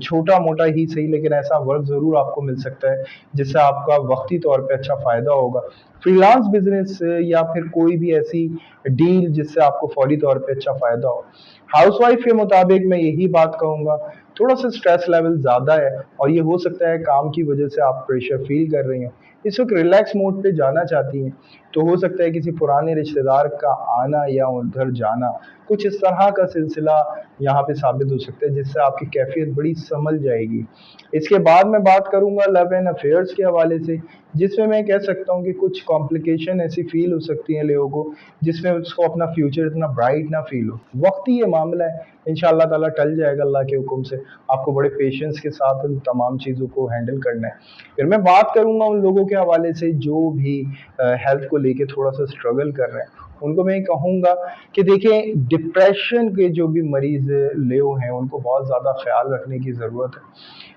छोटा मोटा ही सही लेकिन ऐसा वर्क ज़रूर आपको मिल सकता है जिससे आपका वक्ती तौर पे अच्छा फ़ायदा होगा। फ्रीलांस बिजनेस या फिर कोई भी ऐसी डील जिससे आपको फौरी तौर पे अच्छा फ़ायदा हो। हाउसवाइफ के मुताबिक मैं यही बात कहूँगा, थोड़ा सा स्ट्रेस लेवल ज़्यादा है और ये हो सकता है काम की वजह से आप प्रेशर फील कर रही हैं, इस वक्त रिलैक्स मोड पे जाना चाहती हैं, तो हो सकता है किसी पुराने रिश्तेदार का आना या उधर जाना, कुछ इस तरह का सिलसिला यहाँ पे साबित हो सकता है जिससे आपकी कैफियत बड़ी संभल जाएगी। इसके बाद मैं बात करूंगा लव एंड अफेयर्स के हवाले से, जिसमें मैं कह सकता हूँ कि कुछ कॉम्प्लिकेशन ऐसी फील हो सकती है लोगों को जिसमें उसको अपना फ्यूचर इतना ब्राइट ना फील हो। वक्ती ये मामला है, इंशाल्लाह ताला टल जाएगा अल्लाह के हुक्म से। आपको बड़े पेशेंस के साथ उन तमाम चीज़ों को हैंडल करना है। फिर मैं बात करूंगा उन लोगों के हवाले से जो भी हेल्थ को लेके थोड़ा सा स्ट्रगल कर रहे हैं, उनको मैं कहूँगा कि देखें डिप्रेशन के जो भी मरीज लोग हैं उनको बहुत ज़्यादा ख्याल रखने की ज़रूरत है,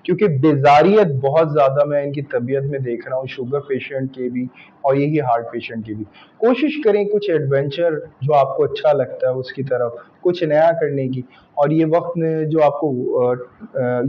क्योंकि बेजारियत बहुत ज़्यादा मैं इनकी तबीयत में देख रहा हूँ, शुगर पेशेंट के भी और यही हार्ट पेशेंट की भी। कोशिश करें कुछ एडवेंचर जो आपको अच्छा लगता है उसकी तरफ कुछ नया करने की, और ये वक्त ने जो आपको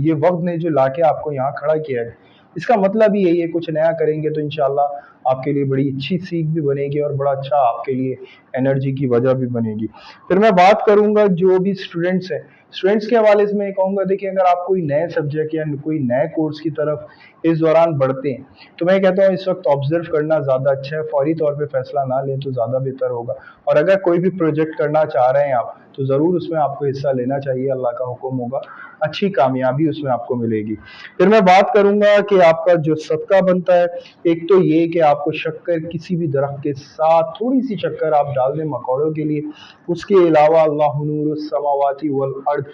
ये वक्त ने जो लाके आपको यहाँ खड़ा किया है, इसका मतलब ही यही है, कुछ नया करेंगे तो इंशाल्लाह आपके लिए बड़ी अच्छी सीख भी बनेगी और बड़ा अच्छा आपके लिए एनर्जी की वजह भी बनेगी। फिर मैं बात करूंगा जो भी स्टूडेंट्स हैं, स्टूडेंट्स के हवाले से मैं कहूँगा देखिए अगर आप कोई नए सब्जेक्ट या कोई नए कोर्स की तरफ इस दौरान बढ़ते हैं, तो मैं कहता हूँ इस वक्त ऑब्जर्व करना ज़्यादा अच्छा है, फौरी तौर पे फैसला ना लें तो ज़्यादा बेहतर होगा। और अगर कोई भी प्रोजेक्ट करना चाह रहे हैं आप तो ज़रूर उसमें आपको हिस्सा लेना चाहिए, अल्लाह का हुक्म होगा, अच्छी कामयाबी उसमें आपको मिलेगी। फिर मैं बात करूंगा कि आपका जो सदका बनता है, एक तो ये कि आपको शक्कर किसी भी दरख्त के साथ थोड़ी सी शक्कर आप डाल दें मकौड़ों के लिए। उसके अलावा अल्लाह नूरुस समावाति वल अर्द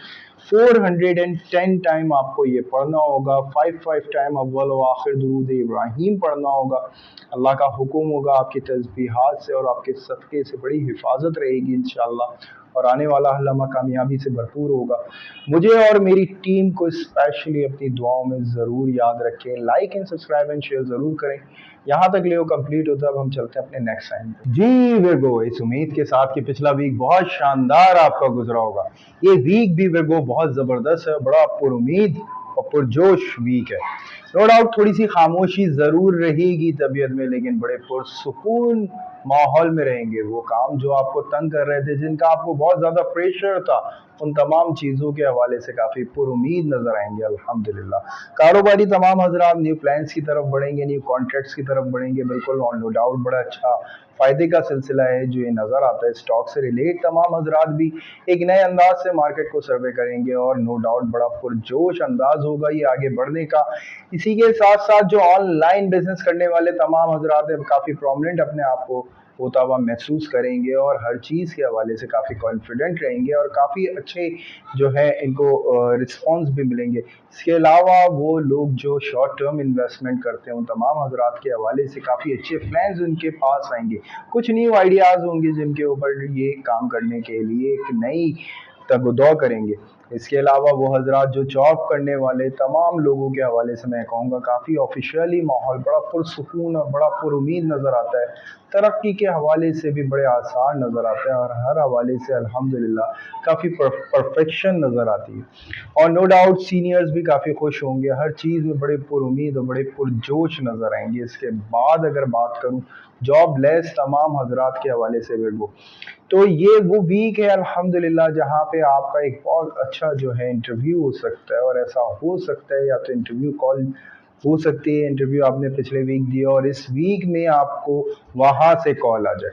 410 टाइम आपको ये पढ़ना होगा, 5 टाइम अव्वल व आखिर दुरूद इब्राहिम पढ़ना होगा। अल्लाह का हुक्म होगा आपकी तस्बीहात से और आपके सदक़े से बड़ी हिफाजत रहेगी इंशाअल्लाह, और आने वाला लम्हा कामयाबी से भरपूर होगा। मुझे और मेरी टीम को स्पेशली अपनी दुआओं में ज़रूर याद रखें, like and subscribe and share ज़रूर करें। यहाँ तक लियो कंप्लीट होता है, अब हम चलते हैं अपने नेक्स्ट टाइम पे। जी विर्गो, इस उम्मीद के साथ कि पिछला वीक बहुत शानदार आपका गुजरा होगा, ये वीक भी विर्गो बहुत ज़बरदस्त है, बड़ा पुरुमीद और पुरजोश वीक है। नो डाउट थोड़ी सी खामोशी ज़रूर रहेगी तबीयत में, लेकिन बड़े पुरसुकून माहौल में रहेंगे। वो काम जो आपको तंग कर रहे थे, जिनका आपको बहुत ज़्यादा प्रेशर था, उन तमाम चीज़ों के हवाले से काफ़ी पुरुमीद नज़र आएंगे अल्हम्दुलिल्लाह। कारोबारी तमाम हजरात न्यू प्लान्स की तरफ बढ़ेंगे, न्यू कॉन्ट्रैक्ट्स की तरफ बढ़ेंगे, बिल्कुल और नो डाउट बड़ा अच्छा फ़ायदे का सिलसिला है जो ये नज़र आता है। स्टॉक से रिलेट तमाम हजरात भी एक नए अंदाज से मार्केट को सर्वे करेंगे और नो डाउट बड़ा पुरजोश अंदाज होगा ये आगे बढ़ने का। इसी के साथ साथ जो ऑनलाइन बिजनेस करने वाले तमाम हजरात हैं काफ़ी प्रोमिनेंट अपने आप को होता हुआ महसूस करेंगे और हर चीज़ के हवाले से काफ़ी कॉन्फिडेंट रहेंगे और काफ़ी अच्छे जो है इनको रिस्पॉन्स भी मिलेंगे। इसके अलावा वो लोग जो शॉर्ट टर्म इन्वेस्टमेंट करते हैं उन तमाम हजरात के हवाले से काफ़ी अच्छे प्लान्स उनके पास आएंगे, कुछ न्यू आइडियाज़ होंगे जिनके ऊपर ये काम करने के लिए एक नई तगदौ करेंगे। اس کے علاوہ وہ حضرات جو جاب کرنے والے تمام لوگوں کے حوالے سے میں کہوں گا کافی آفیشیلی ماحول بڑا پرسکون اور بڑا پر امید نظر آتا ہے، ترقی کے حوالے سے بھی بڑے آثار نظر آتے ہیں، اور ہر حوالے سے الحمدللہ کافی پرفیکشن نظر آتی ہے، اور نو ڈاؤٹ سینئرز بھی کافی خوش ہوں گے، ہر چیز میں بڑے پر امید اور بڑے پرجوش نظر آئیں گے۔ اس کے بعد اگر بات کروں جاب لیس تمام حضرات کے حوالے سے وہ، تو یہ وہ ویک ہے الحمدللہ جہاں پہ آپ کا ایک بہت اچھا جو ہے انٹرویو ہو سکتا ہے، اور ایسا ہو سکتا ہے یا تو انٹرویو کال ہو سکتی ہے، انٹرویو آپ نے پچھلے ویک دیا اور اس ویک میں آپ کو وہاں سے کال آ جائے،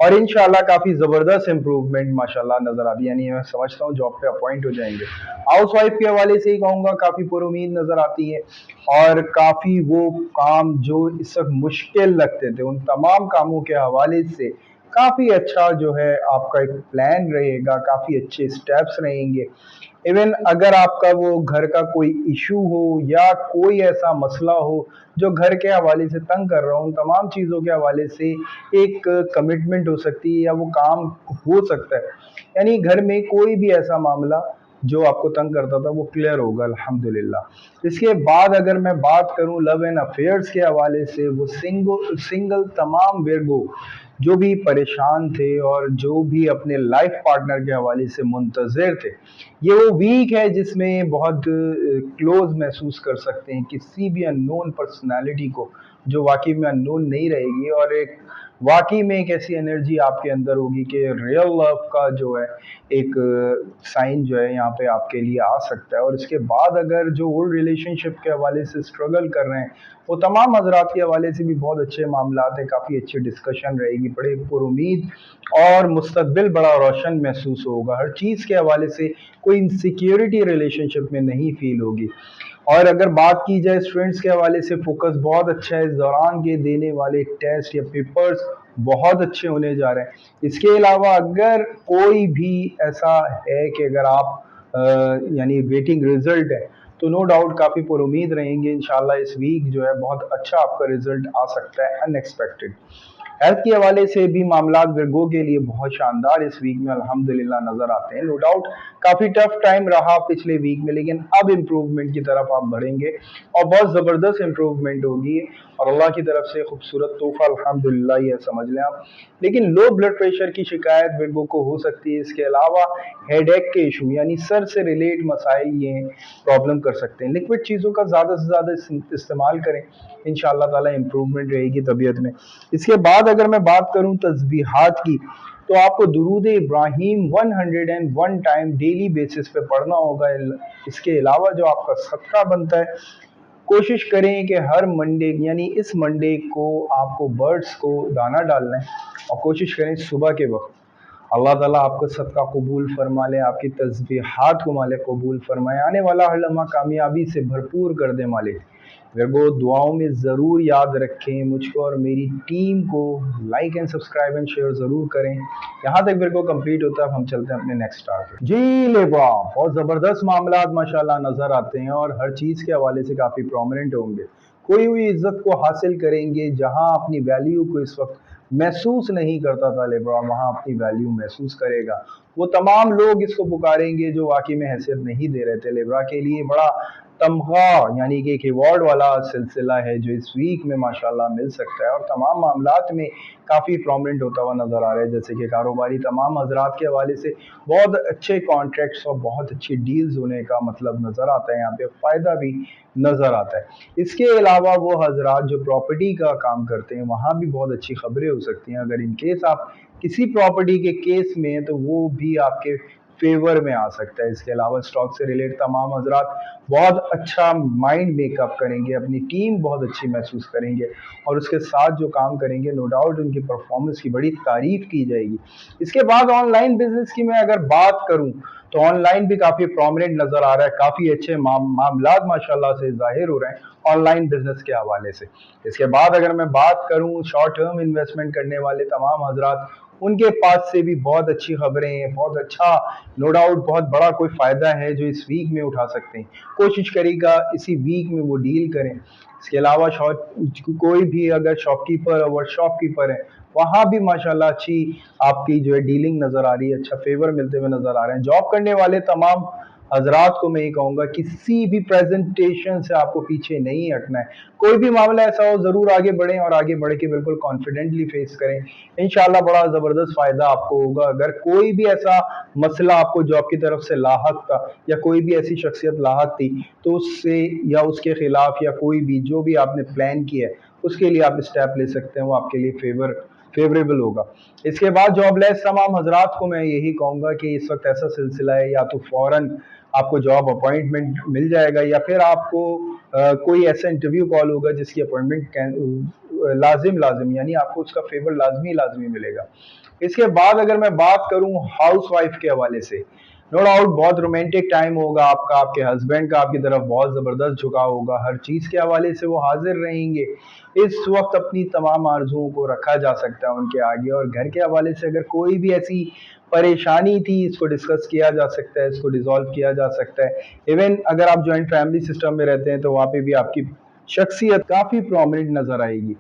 اور انشاءاللہ کافی زبردست امپروومنٹ ماشاءاللہ نظر آتی ہے، یعنی میں سمجھتا ہوں جاب پہ اپوائنٹ ہو جائیں گے۔ ہاؤس وائف کے حوالے سے ہی کہوں گا کافی پر امید نظر آتی ہے، اور کافی وہ کام جو اس وقت مشکل لگتے تھے ان تمام کاموں کے حوالے سے کافی اچھا جو ہے آپ کا ایک پلان رہے گا، کافی اچھے سٹیپس رہیں گے۔ ایون اگر آپ کا وہ گھر کا کوئی ایشو ہو یا کوئی ایسا مسئلہ ہو جو گھر کے حوالے سے تنگ کر رہا ہو، ان تمام چیزوں کے حوالے سے ایک کمٹمنٹ ہو سکتی ہے یا وہ کام ہو سکتا ہے، یعنی گھر میں کوئی بھی ایسا معاملہ جو آپ کو تنگ کرتا تھا وہ کلیئر ہوگا الحمدللہ۔ اس کے بعد اگر میں بات کروں لو اینڈ افیئرس کے حوالے سے، وہ سنگل تمام ویرگو جو بھی پریشان تھے اور جو بھی اپنے لائف پارٹنر کے حوالے سے منتظر تھے، یہ وہ ویک ہے جس میں بہت کلوز محسوس کر سکتے ہیں کسی بھی ان نون پرسنالٹی کو جو واقعی میں ان نون نہیں رہے گی، اور ایک واقعی میں ایک ایسی انرجی آپ کے اندر ہوگی کہ ریئل لو کا جو ہے ایک سائن جو ہے یہاں پہ آپ کے لیے آ سکتا ہے۔ اور اس کے بعد اگر جو اولڈ ریلیشن شپ کے حوالے سے اسٹرگل کر رہے ہیں وہ تمام حضرات کے حوالے سے بھی بہت اچھے معاملات ہیں، کافی اچھی ڈسکشن رہے گی، بڑے پر امید اور مستقبل بڑا روشن محسوس ہوگا، ہر چیز کے حوالے سے کوئی انسیکیورٹی ریلیشن شپ میں نہیں فیل ہوگی۔ اور اگر بات کی جائے اسٹوڈنٹس کے حوالے سے فوکس بہت اچھا ہے، اس دوران کے دینے والے ٹیسٹ یا پیپرز بہت اچھے ہونے جا رہے ہیں۔ اس کے علاوہ اگر کوئی بھی ایسا ہے کہ اگر آپ یعنی ویٹنگ رزلٹ ہے تو نو ڈاؤٹ کافی پر امید رہیں گے، انشاءاللہ اس ویک جو ہے بہت اچھا آپ کا رزلٹ آ سکتا ہے ان ایکسپیکٹڈ۔ ہیلتھ کے حوالے سے بھی معاملات ورگو کے لیے بہت شاندار اس ویک میں الحمدللہ نظر آتے ہیں، نو ڈاؤٹ کافی ٹف ٹائم رہا پچھلے ویک میں، لیکن اب امپروومنٹ کی طرف آپ بڑھیں گے اور بہت زبردست امپروومنٹ ہوگی، اور اللہ کی طرف سے خوبصورت تحفہ الحمدللہ یہ سمجھ لیں آپ۔ لیکن لو بلڈ پریشر کی شکایت ورگو کو ہو سکتی ہے، اس کے علاوہ ہیڈ ایک کے ایشو یعنی سر سے ریلیٹ مسائل یہ پرابلم کر سکتے ہیں۔ لکوڈ چیزوں کا زیادہ سے زیادہ استعمال کریں، انشاءاللہ تعالی امپروومنٹ رہے گی طبیعت میں۔ اس کے بعد اگر میں بات کروں تسبیحات کی، تو آپ کو درود ابراہیم 101 ٹائم ڈیلی بیسس پہ پڑھنا ہوگا۔ اس کے علاوہ جو آپ کا صدقہ بنتا ہے، کوشش کریں کہ ہر منڈے یعنی اس منڈے کو آپ کو برڈز کو دانہ ڈالنا ہے، اور کوشش کریں صبح کے وقت۔ اللہ تعالیٰ آپ کو صدقہ قبول فرما لے، آپ کی تسبیحات کو مالک قبول فرمائے، آنے والا ہر لمحہ کامیابی سے بھرپور کر دے مالک۔ ورگو دعاؤں میں ضرور یاد رکھیں مجھ کو اور میری ٹیم کو، like and subscribe and share ضرور کریں۔ یہاں تک ورگو کمپلیٹ ہوتا ہے، اب ہم چلتے ہیں اپنے نیکسٹ سٹار پہ۔ جی لیبرا بہت زبردست معاملات ماشاءاللہ نظر آتے ہیں، اور ہر چیز کے حوالے سے کافی پرومیننٹ ہوں گے، کوئی ہوئی عزت کو حاصل کریں گے، جہاں اپنی ویلیو کو اس وقت محسوس نہیں کرتا تھا لیبرا وہاں اپنی ویلیو محسوس کرے گا، وہ تمام لوگ اس کو پکاریں گے جو واقعی میں حیثیت نہیں دے رہے تھے لیبرا کے لیے، بڑا تمغہ یعنی کہ ایک ایوارڈ والا سلسلہ ہے جو اس ویک میں ماشاءاللہ مل سکتا ہے، اور تمام معاملات میں کافی پرومیننٹ ہوتا ہوا نظر آ رہا ہے، جیسے کہ کاروباری تمام حضرات کے حوالے سے بہت اچھے کانٹریکٹس اور بہت اچھی ڈیلز ہونے کا مطلب نظر آتا ہے، یہاں پہ فائدہ بھی نظر آتا ہے۔ اس کے علاوہ وہ حضرات جو پراپرٹی کا کام کرتے ہیں وہاں بھی بہت اچھی خبریں ہو سکتی ہیں، اگر ان کیس آپ کسی پراپرٹی کے کیس میں ہیں تو وہ بھی آپ کے فیور میں آ سکتا ہے۔ اس کے علاوہ اسٹاک سے ریلیٹ تمام حضرات بہت اچھا مائنڈ میک اپ کریں گے، اپنی ٹیم بہت اچھی محسوس کریں گے، اور اس کے ساتھ جو کام کریں گے نو ڈاؤٹ ان کی پرفارمنس کی بڑی تعریف کی جائے گی۔ اس کے بعد آن لائن بزنس کی میں اگر بات کروں تو آن لائن بھی کافی پرومیننٹ نظر آ رہا ہے، کافی اچھے معاملات ماشاءاللہ سے ظاہر ہو رہے ہیں آن لائن بزنس کے حوالے سے۔ اس کے بعد اگر میں بات کروں شارٹ ٹرم انویسٹمنٹ کرنے والے تمام حضرات، ان کے پاس سے بھی بہت اچھی خبریں ہیں، بہت اچھا نو ڈاؤٹ بہت بڑا کوئی فائدہ ہے جو اس ویک میں اٹھا سکتے ہیں، کوشش کرے گا اسی ویک میں وہ ڈیل کریں۔ اس کے علاوہ کوئی بھی اگر شاپ کیپر اور ورک شاپ کیپر ہے وہاں بھی ماشاءاللہ اچھی آپ کی جو ہے ڈیلنگ نظر آ رہی ہے، اچھا فیور ملتے ہوئے نظر آ رہے ہیں۔ جاب کرنے والے تمام हजरात को मैं ये कहूँगा किसी भी प्रेजेंटेशन से आपको पीछे नहीं हटना है। कोई भी मामला ऐसा हो ज़रूर आगे बढ़ें और आगे बढ़ के बिल्कुल कॉन्फिडेंटली फेस करें। इंशाल्लाह बड़ा ज़बरदस्त फ़ायदा आपको होगा। अगर कोई भी ऐसा मसला आपको जॉब की तरफ से लाहक था या कोई भी ऐसी शख्सियत लाहक थी तो उससे या उसके खिलाफ या कोई भी जो भी आपने प्लान किया है उसके लिए आप स्टेप ले सकते हैं, वो आपके लिए फेवरेबल होगा। इसके बाद जॉबलेस तमाम हजरात को मैं यही कहूँगा कि इस वक्त ऐसा सिलसिला है, या तो फौरन आपको जॉब अपॉइंटमेंट मिल जाएगा या फिर आपको कोई ऐसा इंटरव्यू कॉल होगा जिसकी अपॉइंटमेंट लाजिम लाजिम यानी आपको उसका फेवर लाजमी लाजमी मिलेगा। इसके बाद अगर मैं बात करूं हाउस वाइफ के हवाले से, नो डाउट बहुत रोमांटिक टाइम होगा आपका, आपके हस्बैंड का आपकी तरफ बहुत ज़बरदस्त झुकाव होगा, हर चीज़ के हवाले से वो हाजिर रहेंगे। इस वक्त अपनी तमाम आरजुओं को रखा जा सकता है उनके आगे, और घर के हवाले से अगर कोई भी ऐसी परेशानी थी इसको डिस्कस किया जा सकता है, इसको डिसॉल्व किया जा सकता है। इवन अगर आप जॉइंट फैमिली सिस्टम में रहते हैं तो वहाँ पे भी आपकी शख्सियत काफ़ी प्रोमिनेंट नज़र आएगी।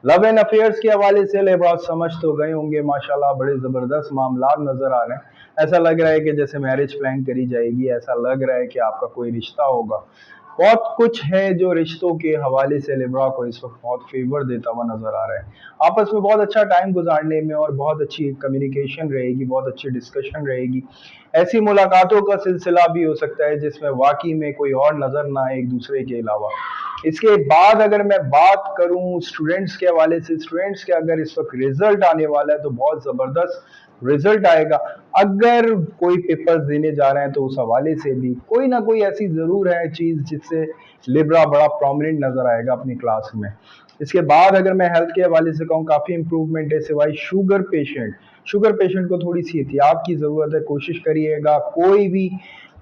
लव एंड अफेयर्स के हवाले से लेबास समझ तो गए होंगे, माशाल्लाह बड़े ज़बरदस्त मामला नज़र आ रहे हैं। ऐसा लग रहा है कि जैसे मैरिज प्लान करी जाएगी, ऐसा लग रहा है कि आपका कोई रिश्ता होगा। बहुत कुछ है जो रिश्तों के हवाले से लिब्रा को इस वक्त बहुत फेवर देता हुआ नजर आ रहा है। आपस में बहुत अच्छा टाइम गुजारने में और बहुत अच्छी कम्युनिकेशन रहेगी, बहुत अच्छी डिस्कशन रहेगी। ऐसी मुलाकातों का सिलसिला भी हो सकता है जिसमें वाकई में कोई और नजर ना आए एक दूसरे के अलावा। इसके बाद अगर मैं बात करूं स्टूडेंट्स के हवाले से, स्टूडेंट्स के अगर इस वक्त रिजल्ट आने वाला है तो बहुत जबरदस्त रिजल्ट आएगा। अगर कोई पेपर्स देने जा रहे हैं तो उस हवाले से भी कोई ना कोई ऐसी जरूर है चीज जिससे लिब्रा बड़ा प्रोमिनेंट नजर आएगा अपनी क्लास में। इसके बाद अगर मैं हेल्थ के हवाले से कहूँ काफी इंप्रूवमेंट है, सिवाय शुगर पेशेंट को थोड़ी सी एहतियात की जरूरत है। कोशिश करिएगा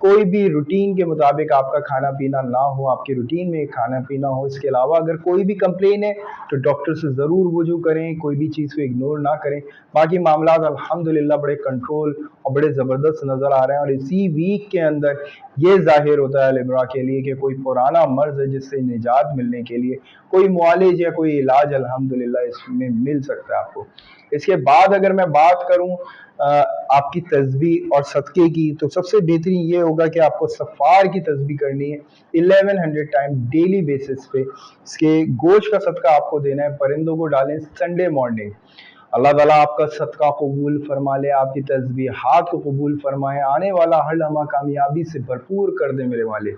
कोई भी रूटीन के मुताबिक आपका खाना पीना ना हो, आपकी रूटीन में खाना पीना हो। इसके अलावा अगर कोई भी कंप्लेन है तो डॉक्टर से ज़रूर वजू करें, कोई भी चीज़ को इग्नोर ना करें। बाकी मामला अल्हम्दुलिल्लाह बड़े कंट्रोल और बड़े ज़बरदस्त नज़र आ रहे हैं, और इसी वीक के अंदर ये जाहिर होता है लिब्रा के लिए कि कोई पुराना मर्ज है जिससे निजात मिलने के लिए कोई मुआलिज या कोई इलाज अल्हम्दुलिल्लाह इसमें मिल सकता है आपको। इसके बाद अगर मैं बात करूं आपकी तस्बीह और सदक़े की, तो सबसे बेहतरीन ये होगा कि आपको सफ़ार की तस्बीह करनी है 1100 टाइम डेली बेसिस पे। इसके गोश्त का सदका आपको देना है, परिंदों को डालें संडे मॉर्निंग। अल्लाह ताला आपका सदका कबूल फरमा ले, आपकी तस्बीहात को कबूल फरमाए, आने वाला हर लम्हा कामयाबी से भरपूर कर दे। मेरे वाले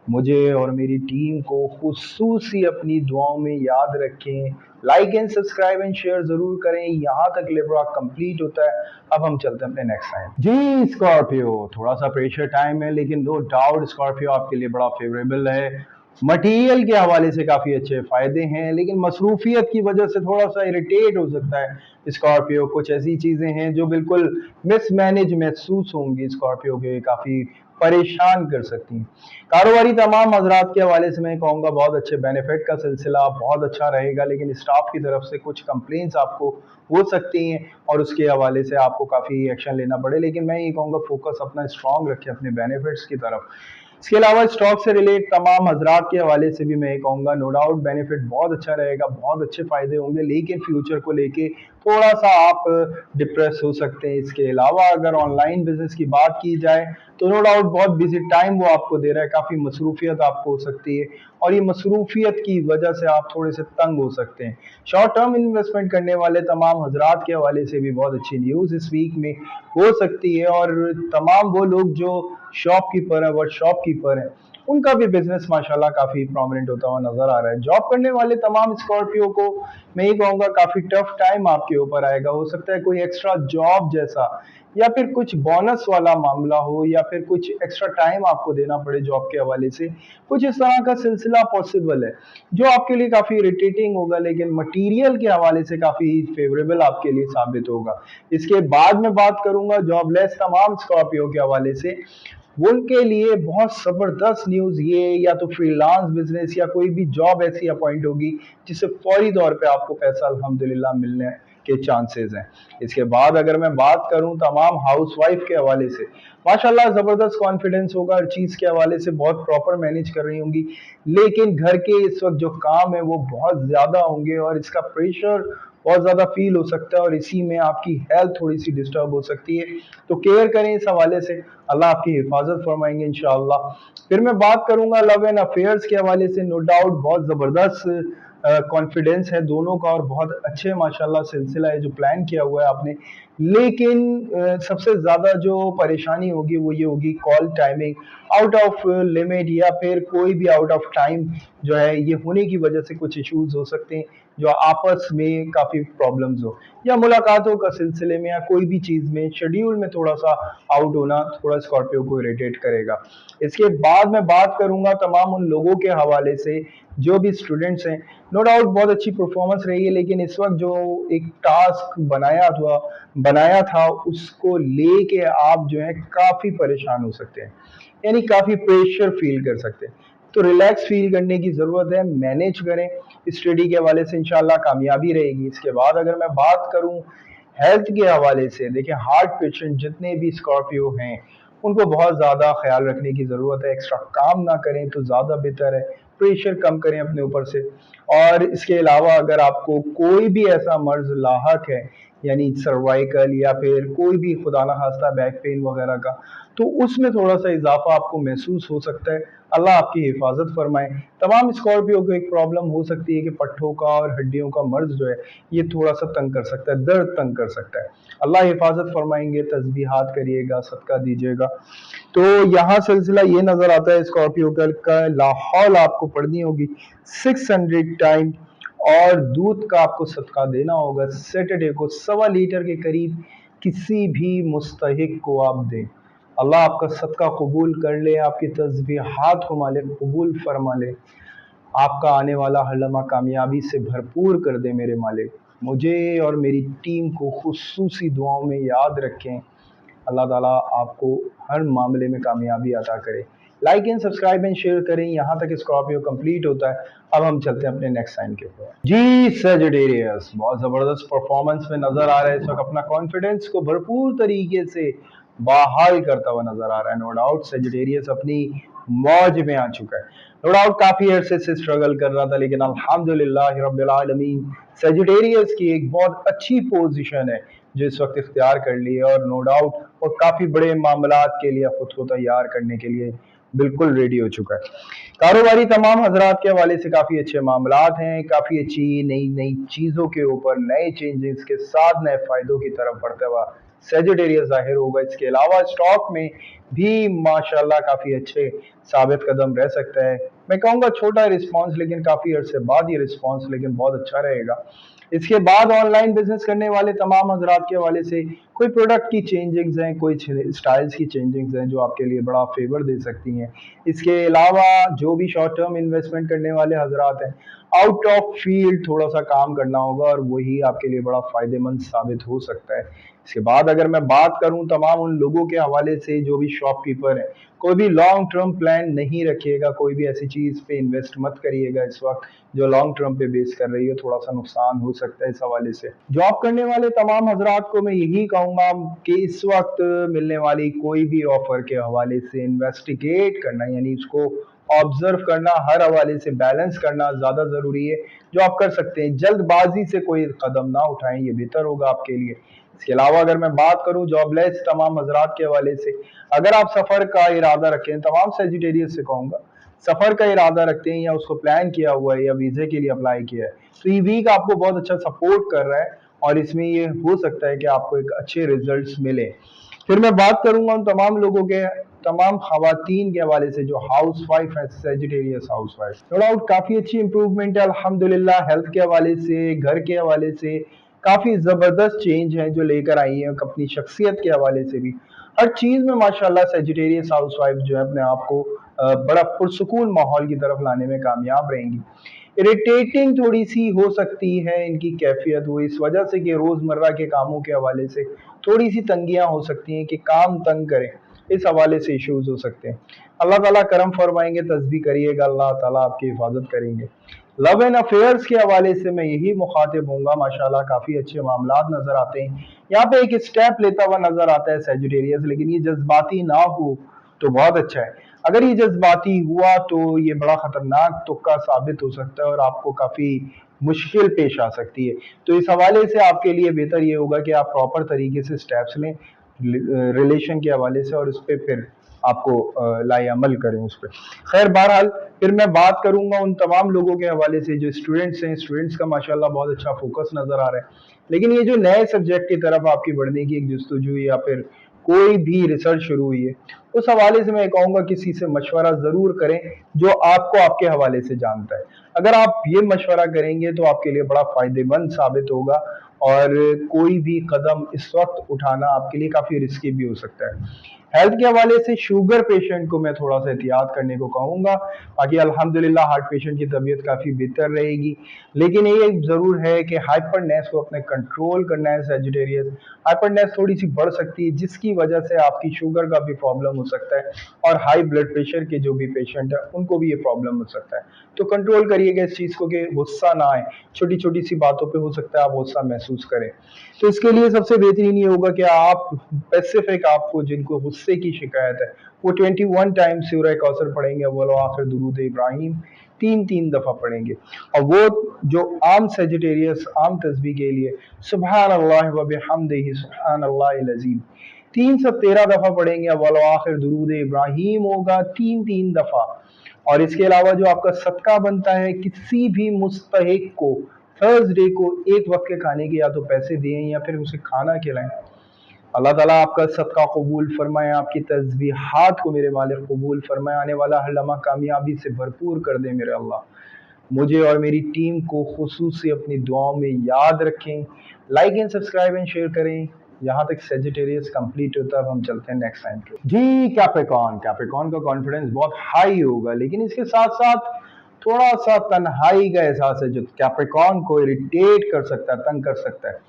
मुझे और मेरी टीम को खुसूसी अपनी दुआओं में याद रखें। Like and subscribe and share जरूर करें। यहाँ तक लिब्रा कंप्लीट होता है। अब हम चलते हैं अपने नेक्स्ट टाइम। जी स्कॉर्पियो, थोड़ा सा प्रेशर टाइम है लेकिन नो डाउट स्कॉर्पियो आपके लिए बड़ा फेवरेबल है। मटेरियल के हवाले से काफ़ी अच्छे फ़ायदे हैं, लेकिन मसरूफियत की वजह से थोड़ा सा इरिटेट हो सकता है स्कॉर्पियो। कुछ ऐसी चीज़ें हैं जो बिल्कुल मिसमैनेज महसूस होंगी, स्कॉर्पियो के काफ़ी परेशान कर सकती हैं। कारोबारी तमाम हजरात के हवाले से मैं कहूँगा बहुत अच्छे बेनिफिट का सिलसिला बहुत अच्छा रहेगा, लेकिन स्टाफ की तरफ से कुछ कंप्लेंट्स आपको हो सकती हैं और उसके हवाले से आपको काफ़ी एक्शन लेना पड़े। लेकिन मैं ये कहूँगा फोकस अपना स्ट्रांग रखें अपने बेनिफिट्स की तरफ। इसके अलावा स्टॉक से रिलेट तमाम हजरात के हवाले से भी मैं ये कहूँगा नो डाउट बेनिफिट बहुत अच्छा रहेगा, बहुत अच्छे फायदे होंगे, लेकिन फ्यूचर को लेके थोड़ा सा आप डिप्रेस हो सकते हैं। इसके अलावा अगर ऑनलाइन बिजनेस की बात की जाए तो नो डाउट बहुत बिजी टाइम वो आपको दे रहा है, काफ़ी मसरूफियत आपको हो सकती है, और ये मसरूफियत की वजह से आप थोड़े से तंग हो सकते हैं। शॉर्ट टर्म इन्वेस्टमेंट करने वाले तमाम हजरात के हवाले से भी बहुत अच्छी न्यूज़ इस वीक में हो सकती है, और तमाम वो लोग जो शॉपकीपर है वर्कशॉपकीपर है उनका भी बिजनेस माशाल्लाह काफी प्रोमिनेंट होता हुआ नजर आ रहा है। जॉब करने वाले तमाम स्कॉर्पियो को मैं ये कहूँगा काफी टफ टाइम आपके ऊपर आएगा। हो सकता है कोई एक्स्ट्रा जॉब जैसा या फिर कुछ बोनस वाला मामला हो, या फिर कुछ एक्स्ट्रा टाइम आपको देना पड़े जॉब के हवाले से। कुछ इस तरह का सिलसिला पॉसिबल है जो आपके लिए काफी इरिटेटिंग होगा, लेकिन मटेरियल के हवाले से काफी फेवरेबल आपके लिए साबित होगा। इसके बाद मैं बात करूंगा जॉबलेस तमाम स्कॉर्पियो के हवाले से। उनके लिए बहुत ज़बरदस्त न्यूज़ ये, या तो फ्रीलांस बिजनेस या कोई भी जॉब ऐसी अपॉइंट होगी जिससे फौरी तौर पे आपको पैसा अल्हम्दुलिल्लाह मिलने के चांसेस हैं। इसके बाद अगर मैं बात करूं तमाम हाउस वाइफ के हवाले से, माशाल्लाह ज़बरदस्त कॉन्फिडेंस होगा, हर चीज़ के हवाले से बहुत प्रॉपर मैनेज कर रही होंगी, लेकिन घर के इस वक्त जो काम है वो बहुत ज़्यादा होंगे और इसका प्रेशर बहुत ज़्यादा फील हो सकता है और इसी में आपकी हेल्थ थोड़ी सी डिस्टर्ब हो सकती है। तो केयर करें इस हवाले से, अल्लाह आपकी हिफाजत फरमाएंगे इंशाअल्लाह। फिर मैं बात करूंगा लव एंड अफेयर्स के हवाले से, नो डाउट बहुत ज़बरदस्त कॉन्फिडेंस है दोनों का और बहुत अच्छे माशाल्लाह सिलसिला है जो प्लान किया हुआ है आपने। लेकिन सबसे ज़्यादा जो परेशानी होगी वो ये होगी call timing out of limit या फिर कोई भी आउट ऑफ टाइम जो है ये होने की वजह से कुछ इश्यूज हो सकते हैं जो आपस में काफ़ी प्रॉब्लम्स हो, या मुलाकातों का सिलसिले में या कोई भी चीज़ में शेड्यूल में थोड़ा सा आउट होना थोड़ा स्कॉर्पियो को इरिटेट करेगा। इसके बाद मैं बात करूंगा तमाम उन लोगों के हवाले से जो भी स्टूडेंट्स हैं, नो डाउट बहुत अच्छी परफॉर्मेंस रही है, लेकिन इस वक्त जो एक टास्क बनाया था उसको लेके आप जो है काफ़ी परेशान हो सकते हैं, यानी काफ़ी प्रेशर फील कर सकते हैं। तो रिलैक्स फील करने की ज़रूरत है, मैनेज करें, स्टडी के हवाले से इंशाल्लाह कामयाबी रहेगी। इसके बाद अगर मैं बात करूं हेल्थ के हवाले से, देखिए हार्ट पेशेंट जितने भी स्कॉर्पियो हैं उनको बहुत ज़्यादा ख्याल रखने की ज़रूरत है, एक्स्ट्रा काम ना करें तो ज़्यादा बेहतर है, प्रेशर कम करें अपने ऊपर से। और इसके अलावा अगर आपको कोई भी ऐसा मर्ज लाहक है, यानी सर्वाइकल या फिर कोई भी खुदा ना खास्ता बैक पेन वगैरह का, तो उसमें थोड़ा सा इजाफा आपको महसूस हो सकता है, अल्लाह आपकी हिफाजत फरमाए। तमाम स्कॉर्पियो को एक प्रॉब्लम हो सकती है कि पट्ठों का और हड्डियों का मर्ज जो है ये थोड़ा सा तंग कर सकता है, दर्द तंग कर सकता है, अल्लाह हिफाजत फरमाएंगे। तस्बीहात करिएगा, सदका दीजिएगा। तो यहाँ सिलसिला ये नजर आता है स्कॉर्पियो का लाहौल आपको पढ़नी होगी 600 टाइम, और दूध का आपको सदका देना होगा सैटरडे को 1.25 लीटर के करीब, किसी भी मुस्तहिक को आप दें। अल्लाह आपका सदका कबूल कर ले, आपकी तस्बीहात को मालिक कबूल फरमा ले, आपका आने वाला हर लम्हा कामयाबी से भरपूर कर दे मेरे मालिक। मुझे और मेरी टीम को खुसूसी दुआओं में याद रखें। अल्लाह ताला आपको हर मामले में कामयाबी अता करे। Like and subscribe and share करें। यहाँ तक स्कॉर्पियो कंप्लीट होता है। अब हम चलते हैं अपने नेक्स्ट साइन के ऊपर। जी सजिटेरियस बहुत ज़बरदस्त परफॉर्मेंस में नज़र आ रहा है इस वक्त, अपना कॉन्फिडेंस को भरपूर तरीके से बहाल करता हुआ नज़र आ रहा है। नो डाउट सजिटेरियस अपनी मौज में आ चुका है। नो डाउट काफ़ी अरसे से स्ट्रगल कर रहा था, लेकिन अल्हम्दुलिल्लाह रब्बिल आलमीन सजिटेरियस की एक बहुत अच्छी पोजीशन है जो इस वक्त इख्तियार कर ली है, और नो डाउट और काफ़ी बड़े मामलात के लिए खुद को तैयार करने के लिए बिल्कुल रेडी हो चुका है। कारोबारी तमाम हजरात के हवाले से काफ़ी अच्छे मामलात हैं, काफ़ी अच्छी नई नई चीज़ों के ऊपर नए चेंजेस के साथ नए फ़ायदों की तरफ बढ़ता हुआ सेजिटेरियस जाहिर होगा। इसके अलावा स्टॉक में भी माशाल्लाह काफ़ी अच्छे साबित कदम रह सकता है। मैं कहूँगा छोटा रिस्पॉन्स, लेकिन काफ़ी अरसे बाद ये रिस्पॉन्स लेकिन बहुत अच्छा रहेगा। इसके बाद ऑनलाइन बिजनेस करने वाले तमाम हजरात के हवाले से कोई प्रोडक्ट की चेंजिंग्स हैं, कोई स्टाइल्स की चेंजिंग्स हैं जो आपके लिए बड़ा फेवर दे सकती हैं। इसके अलावा जो भी शॉर्ट टर्म इन्वेस्टमेंट करने वाले हजरात हैं, आउट ऑफ फील्ड थोड़ा सा काम करना होगा और वही आपके लिए बड़ा फ़ायदेमंद साबित हो सकता है। इसके बाद अगर मैं बात करूं तमाम उन लोगों के हवाले से जो भी शॉपकीपर हैं, कोई भी लॉन्ग टर्म प्लान नहीं रखिएगा, कोई भी ऐसी चीज़ पे इन्वेस्ट मत करिएगा इस वक्त जो लॉन्ग टर्म पे बेस कर रही है, थोड़ा सा नुकसान हो सकता है इस हवाले से। जॉब करने वाले तमाम हजरात को मैं यही कहूँगा कि इस वक्त मिलने वाली कोई भी ऑफर के हवाले से इन्वेस्टिगेट करना, यानी उसको ऑब्जर्व करना, हर हवाले से बैलेंस करना ज़्यादा ज़रूरी है जो आप कर सकते हैं। जल्दबाजी से कोई कदम ना उठाएं, ये बेहतर होगा आपके लिए। इसके अलावा अगर मैं बात करूं जॉबलेस तमाम हजरात के हवाले से, अगर आप सफ़र का इरादा रखें, तमाम सेजिटेरियस से कहूँगा सफ़र का इरादा रखते हैं या उसको प्लान किया हुआ है या वीज़े के लिए अप्लाई किया है, तो ये वीक आपको बहुत अच्छा सपोर्ट कर रहा है और इसमें ये हो सकता है कि आपको एक अच्छे रिजल्ट्स मिले। फिर मैं बात करूंगा उन तमाम लोगों के, तमाम खवातीन के हवाले से जो हाउस वाइफ है, Sagittarius housewife, no doubt काफ़ी अच्छी इंप्रूवमेंट है अल्हम्दुलिल्लाह। हेल्थ के हवाले से, घर के हवाले से काफ़ी ज़बरदस्त चेंज है जो लेकर आई है, अपनी शख्सियत के हवाले से भी हर चीज़ में माशाल्लाह सेजिटेरियस हाउस वाइफ जो है अपने आप को बड़ा पुरसुकून माहौल की तरफ लाने में कामयाब रहेंगी। इरिटेटिंग थोड़ी सी हो सकती है इनकी कैफियत, वो इस वजह से कि रोज़मर्रा के कामों के हवाले से थोड़ी सी तंगियां हो सकती हैं कि काम तंग करें, इस हवाले से इश्यूज हो सकते हैं। अल्लाह ताला करम फरमाएंगे, तस्बीह करिएगा, अल्लाह ताला आपकी हिफाजत करेंगे। लव एंड अफेयर्स के हवाले से मैं यही मुखातिब हूँगा। माशाल्लाह काफ़ी अच्छे मामलात नज़र आते हैं। यहाँ पे एक स्टेप लेता हुआ नज़र आता है सेजिटेरियस, लेकिन ये जज्बाती ना हो तो बहुत अच्छा है। अगर ये जज्बाती हुआ तो ये बड़ा ख़तरनाक तुक्का साबित हो सकता है और आपको काफ़ी मुश्किल पेश आ सकती है। तो इस हवाले से आपके लिए बेहतर ये होगा कि आप प्रॉपर तरीके से स्टेप्स लें रिलेशन के हवाले से, और उस पर फिर आपको लाए अमल करें उस पर। खैर बहरहाल, फिर मैं बात करूंगा उन तमाम लोगों के हवाले से जो स्टूडेंट्स हैं। स्टूडेंट्स का माशाल्लाह बहुत अच्छा फोकस नज़र आ रहा है, लेकिन ये जो नए सब्जेक्ट की तरफ आपकी बढ़ने की एक जस्तजू या फिर कोई भी रिसर्च शुरू हुई है, उस हवाले से मैं कहूँगा किसी से मशवरा ज़रूर करें जो आपको आपके हवाले से जानता है। अगर आप ये मशवरा करेंगे तो आपके लिए बड़ा फ़ायदेमंद साबित होगा, और कोई भी कदम इस वक्त उठाना आपके लिए काफ़ी रिस्की भी हो सकता है। हेल्थ के हवाले से शुगर पेशेंट को मैं थोड़ा सा एहतियात करने को कहूँगा। बाकी अल्हम्दुलिल्लाह हार्ट पेशेंट की तबीयत काफ़ी बेहतर रहेगी, लेकिन ये ज़रूर है कि हाइपरनेस को अपने कंट्रोल करना है। सेजिटेरियस हाइपरनेस थोड़ी सी बढ़ सकती है, जिसकी वजह से आपकी शुगर का भी प्रॉब्लम हो सकता है, और हाई ब्लड प्रेशर के जो भी पेशेंट है उनको भी ये प्रॉब्लम हो सकता है। तो कंट्रोल करिएगा इस चीज़ को कि गुस्सा ना आए, छोटी छोटी सी बातों पे हो सकता है आप गुस्सा महसूस करें। तो इसके लिए सबसे बेहतरीन ये होगा कि आप स्पेसिफिक, आपको जिनको गुस्से की शिकायत है वो 21 टाइम्स सूरह कौसर पढ़ेंगे, अव्वल व आखिर दुरूद इब्राहिम तीन तीन दफा पढ़ेंगे। और वो जो आम सेजिटेरियस आम तस्बीह के लिए सुबहान अल्लाह व बिहम्दिही सुबहान अल्लाहिल अज़ीम 313 दफा पढ़ेंगे। अव्वल व आखिर दुरूद इब्राहिम होगा तीन तीन दफा। और इसके अलावा जो आपका सदका बनता है, किसी भी मुस्तहिक को थर्सडे को एक वक्त के खाने के या तो पैसे दें या फिर उसे खाना खिलाएं। अल्लाह ताला आपका सदका कबूल फरमाए, आपकी तस्बीहात को मेरे मालिक कबूल फरमाए, आने वाला हर लम्हा कामयाबी से भरपूर कर दे मेरे अल्लाह। मुझे और मेरी टीम को खुसूसी अपनी दुआओं में याद रखें। Like and subscribe and share करें। यहाँ तक सेजिटेरियस कंप्लीट होता है, अब हम चलते हैं नेक्स्ट टाइम पे। जी कैप्रिकॉर्न, कैप्रिकॉर्न का कॉन्फिडेंस बहुत हाई होगा, लेकिन इसके साथ साथ थोड़ा सा तन्हाई का एहसास है जो कैप्रिकॉर्न को इरिटेट कर सकता है, तंग कर सकता है।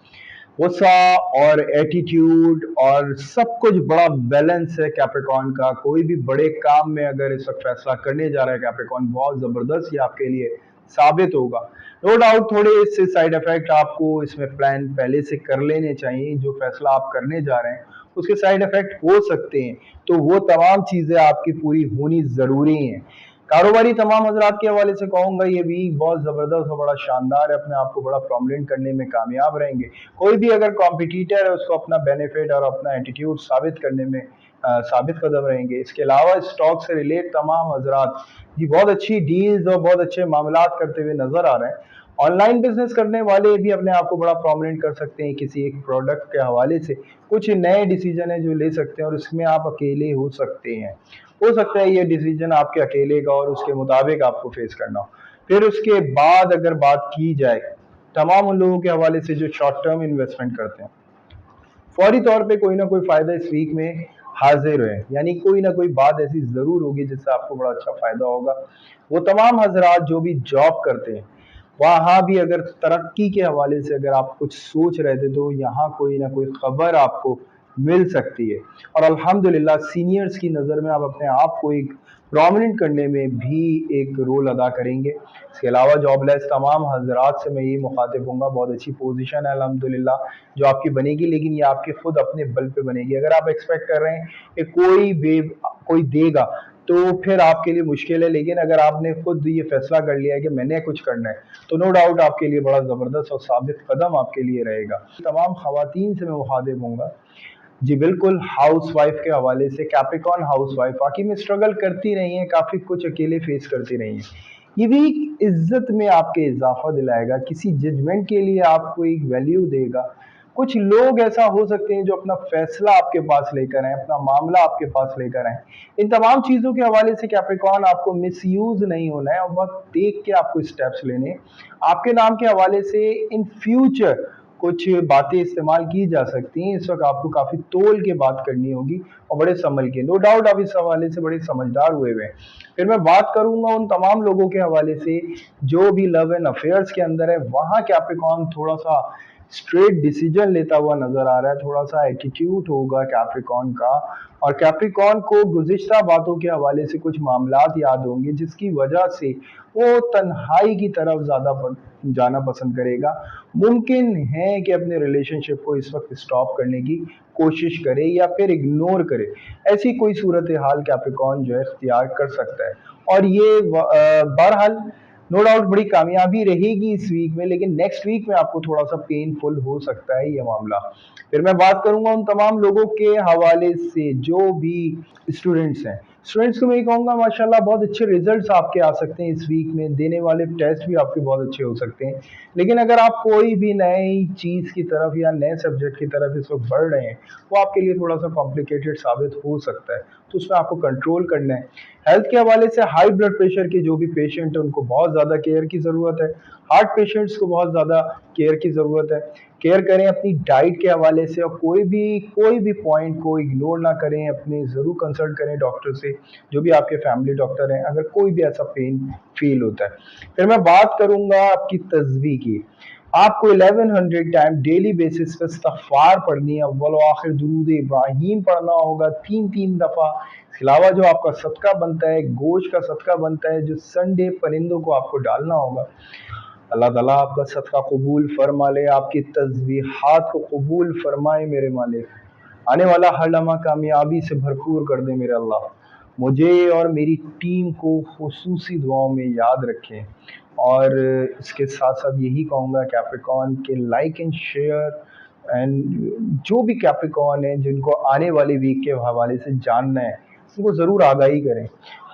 गुस्सा और एटीट्यूड और सब कुछ बड़ा बैलेंस है कैप्रिकॉर्न का। कोई भी बड़े काम में अगर इस वक्त फैसला करने जा रहा है कैप्रिकॉर्न, बहुत जबरदस्त ये आपके लिए साबित होगा। नो डाउट थोड़े इससे साइड इफेक्ट आपको इसमें प्लान पहले से कर लेने चाहिए। जो फैसला आप करने जा रहे हैं उसके साइड इफेक्ट हो सकते हैं, तो वो तमाम चीजें आपकी पूरी होनी जरूरी हैं। कारोबारी तमाम हजरात के हवाले से कहूंगा ये भी बहुत जबरदस्त और बड़ा शानदार है, अपने आप को बड़ा प्रोमिनेंट करने में कामयाब रहेंगे। कोई भी अगर कॉम्पिटिटर है उसको अपना बेनिफिट और अपना एटीट्यूड साबित करने में साबित कदम रहेंगे। इसके अलावा स्टॉक से रिलेट तमाम हजरात जी बहुत अच्छी डील्स और बहुत अच्छे मामलात करते हुए नजर आ रहे हैं। ऑनलाइन बिजनेस करने वाले भी अपने आप को बड़ा प्रोमिनेंट कर सकते हैं किसी एक प्रोडक्ट के हवाले से। कुछ नए डिसीजन है जो ले सकते हैं और इसमें आप अकेले हो सकते हैं। हो सकता है ये डिसीजन आपके अकेले का और उसके मुताबिक आपको फेस करना हो। फिर उसके बाद अगर बात की जाए तमाम उन लोगों के हवाले से जो शॉर्ट टर्म इन्वेस्टमेंट करते हैं, फौरी तौर पे कोई ना कोई फायदा इस वीक में हाजिर है, यानी कोई ना कोई बात ऐसी जरूर होगी जिससे आपको बड़ा अच्छा फायदा होगा। वो तमाम हजरात जो भी जॉब करते हैं, वहाँ भी अगर तरक्की के हवाले से अगर आप कुछ सोच रहे थे तो यहाँ कोई ना कोई खबर आपको मिल सकती है। और अल्हम्दुलिल्लाह सीनियर्स की नज़र में आप अपने आप को एक प्रोमिनेंट करने में भी एक रोल अदा करेंगे। इसके अलावा जॉबलेस तमाम हजरात से मैं यही मुखातिब हूँगा, बहुत अच्छी पोजीशन है अल्हम्दुलिल्लाह जो आपकी बनेगी, लेकिन ये आपके खुद अपने बल पे बनेगी। अगर आप एक्सपेक्ट कर रहे हैं कि कोई देगा तो फिर आपके लिए मुश्किल है, लेकिन अगर आपने खुद ये फैसला कर लिया है कि मैंने कुछ करना है तो नो डाउट आपके लिए बड़ा ज़बरदस्त और साबित कदम आपके लिए रहेगा। तमाम खवातीन से मैं मुखातिब हूँगा जी बिल्कुल, हाउस वाइफ के हवाले से कैप्रिकॉर्न हाउस वाइफ वाकई में स्ट्रगल करती रही हैं, काफ़ी कुछ अकेले फेस करती रही हैं। ये भी इज्जत में आपके इजाफा दिलाएगा, किसी जजमेंट के लिए आपको एक वैल्यू देगा। कुछ लोग ऐसा हो सकते हैं जो अपना फैसला आपके पास लेकर आए, अपना मामला आपके पास लेकर आए। इन तमाम चीज़ों के हवाले से कैप्रिकॉर्न आपको मिसयूज नहीं होना है और बहुत देख के आपको स्टेप्स लेने हैं। आपके नाम के हवाले से इन फ्यूचर कुछ बातें इस्तेमाल की जा सकती हैं। इस वक्त आपको काफ़ी तोल के बात करनी होगी और बड़े संभल के। नो डाउट आप इस हवाले से बड़े समझदार हुए हुए हैं। फिर मैं बात करूंगा उन तमाम लोगों के हवाले से जो भी लव एंड अफेयर्स के अंदर है, वहाँ कैप्रिकॉर्न थोड़ा सा स्ट्रेट डिसीजन लेता हुआ नजर आ रहा है, थोड़ा सा एटीट्यूड होगा कैप्रिकॉन का। और कैप्रिकॉन को गुज़िश्ता बातों के हवाले से कुछ मामलात याद होंगे जिसकी वजह से वो तन्हाई की तरफ ज़्यादा जाना पसंद करेगा। मुमकिन है कि अपने रिलेशनशिप को इस वक्त स्टॉप करने की कोशिश करे या फिर इग्नोर करे। ऐसी कोई सूरत हाल कैप्रिकॉन जो है इख्तियार कर सकता है। और ये बहरहाल नो डाउट बड़ी कामयाबी रहेगी इस वीक में, लेकिन नेक्स्ट वीक में आपको थोड़ा सा पेनफुल हो सकता है ये मामला। फिर मैं बात करूंगा उन तमाम लोगों के हवाले से जो भी स्टूडेंट्स हैं। स्टूडेंट्स को मैं ये कहूँगा माशाल्लाह बहुत अच्छे रिजल्ट्स आपके आ सकते हैं इस वीक में, देने वाले टेस्ट भी आपके बहुत अच्छे हो सकते हैं। लेकिन अगर आप कोई भी नई चीज़ की तरफ या नए सब्जेक्ट की तरफ इस वक्त बढ़ रहे हैं, वो आपके लिए थोड़ा सा कॉम्प्लिकेटेड साबित हो सकता है, तो उसमें आपको कंट्रोल करना है। हेल्थ के हवाले से हाई ब्लड प्रेशर के जो भी पेशेंट हैं उनको बहुत ज़्यादा केयर की ज़रूरत है। हार्ट पेशेंट्स को बहुत ज़्यादा केयर की ज़रूरत है। केयर करें अपनी डाइट के हवाले से, और कोई भी पॉइंट को इग्नोर ना करें, अपने ज़रूर कंसल्ट करें डॉक्टर से, जो भी आपके फैमिली डॉक्टर हैं, अगर कोई भी ऐसा पेन फील होता है। फिर मैं बात करूंगा आपकी तस्वीर की। आपको 1100 टाइम डेली बेसिस पे इस्तग़फ़ार पढ़नी है, अव्वल व आखिर दुरूद इब्राहीम पढ़ना होगा 3-3 दफ़ा। इसके अलावा जो आपका सदका बनता है, गोश्त का सदका बनता है जो संडे परिंदों को आपको डालना होगा, अल्लाह ताला आपका सदका कबूल फरमा ले, आपकी तस्बीहात को कबूल फरमाए मेरे मालिक। आने वाला हर लम्हा कामयाबी से भरपूर कर दे मेरे अल्लाह। मुझे और मेरी टीम को खुसूसी दुआओं में याद रखें। और इसके साथ साथ यही कहूँगा कैप्रिकॉन के लाइक एंड शेयर, एंड जो भी कैप्रिकॉन है जिनको आने वाले वीक के हवाले से जानना है उनको ज़रूर आगाही करें।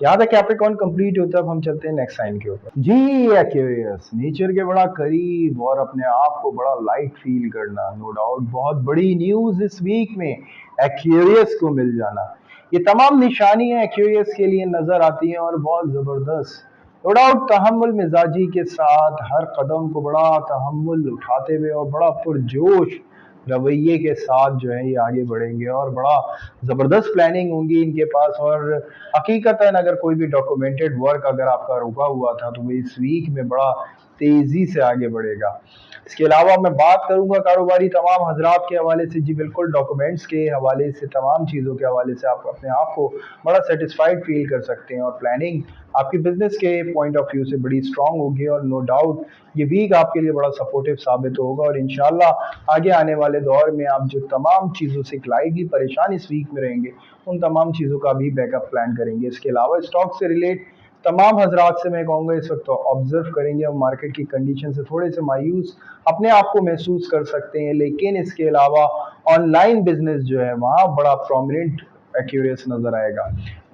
यहाँ तक कैप्रिकॉन कंप्लीट होता है, अब हम चलते हैं नेक्स्ट साइन के ऊपर। जी, एक्वेरियस नेचर के बड़ा करीब और अपने आप को बड़ा लाइट फील करना, नो डाउट बहुत बड़ी न्यूज़ इस वीक में एक्वेरियस को मिल जाना। ये तमाम निशानियां एक्वेरियस के लिए नजर आती हैं और बहुत ज़बरदस्त। नो डाउट तहम्मुल मिजाजी के साथ हर कदम को बड़ा तहम्मुल उठाते हुए और बड़ा पुरजोश रवैये के साथ जो है ये आगे बढ़ेंगे, और बड़ा ज़बरदस्त प्लानिंग होंगी इनके पास। और हकीकतन अगर कोई भी डॉक्यूमेंटेड वर्क अगर आपका रुका हुआ था तो वो इस वीक में बड़ा तेज़ी से आगे बढ़ेगा। इसके अलावा मैं बात करूंगा कारोबारी तमाम हजरात के हवाले से। जी बिल्कुल, डॉक्यूमेंट्स के हवाले से, तमाम चीज़ों के हवाले से आप अपने आप को बड़ा सेटिस्फाइड फील कर सकते हैं, और प्लानिंग आपकी बिजनेस के पॉइंट ऑफ व्यू से बड़ी स्ट्रांग होगी। और नो डाउट ये वीक आपके लिए बड़ा सपोर्टिव साबित होगा, और इंशाल्लाह आगे आने वाले दौर में आप जो तमाम चीज़ों से स्लाइटली परेशान इस वीक में रहेंगे, उन तमाम चीज़ों का भी बैकअप प्लान करेंगे। इसके अलावा स्टॉक से रिलेट तमाम हजरात से मैं कहूँगा इस वक्त ऑब्जर्व करेंगे, और मार्केट की कंडीशन से थोड़े से मायूस अपने आप को महसूस कर सकते हैं। लेकिन इसके अलावा ऑनलाइन बिजनेस जो है वहाँ बड़ा प्रोमिनेंट एक्यूरेस नजर आएगा,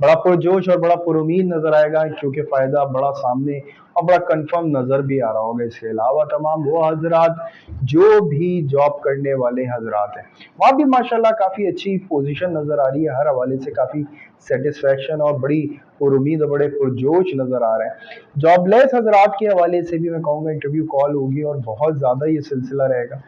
बड़ा पुरजोश और बड़ा पुरुमीद नजर आएगा, क्योंकि फायदा बड़ा सामने और बड़ा कंफर्म नजर भी आ रहा होगा। इसके अलावा तमाम वो हजरात जो भी जॉब करने वाले हजरात हैं वहाँ भी माशाल्लाह काफ़ी अच्छी पोजीशन नज़र आ रही है, हर हवाले से काफ़ी सेटिस्फैक्शन और बड़ी पुरुमीद और बड़े पुरजोश नज़र आ रहे हैं। जॉबलेस हजरात के हवाले से भी मैं कहूँगा इंटरव्यू कॉल होगी और बहुत ज़्यादा ये सिलसिला रहेगा।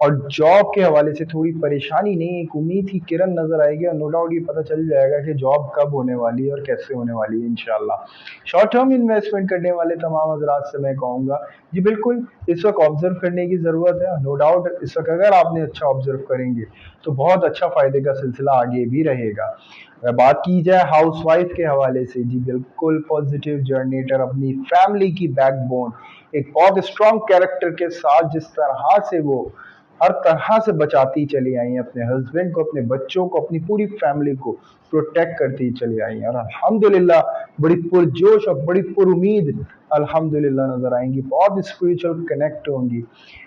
और जॉब के हवाले से थोड़ी परेशानी नहीं, एक उम्मीद की किरण नज़र आएगी, और नो डाउट ये पता चल जाएगा कि जॉब कब होने वाली है और कैसे होने वाली है इंशाल्लाह। शॉर्ट टर्म इन्वेस्टमेंट करने वाले तमाम हजरात से मैं कहूँगा जी बिल्कुल इस वक्त ऑब्जर्व करने की ज़रूरत है। नो डाउट इस वक्त अगर आपने अच्छा ऑब्जर्व करेंगे तो बहुत अच्छा फ़ायदे का सिलसिला आगे भी रहेगा। अगर बात की जाए हाउस वाइफ के हवाले से, जी बिल्कुल पॉजिटिव जर्नेटर, अपनी फैमिली की बैकबोन, एक बहुत स्ट्रॉन्ग कैरेक्टर के साथ जिस तरह से वो हर तरह से बचाती चली आई हैं अपने हस्बैंड को, अपने बच्चों को, अपनी पूरी फैमिली को प्रोटेक्ट करती चली आई हैं, और अल्हम्दुलिल्लाह बड़ी पुरजोश और बड़ी पुरुमीद अल्हम्दुलिल्लाह नजर आएंगी, बहुत स्पिरिचुअल कनेक्ट होंगी।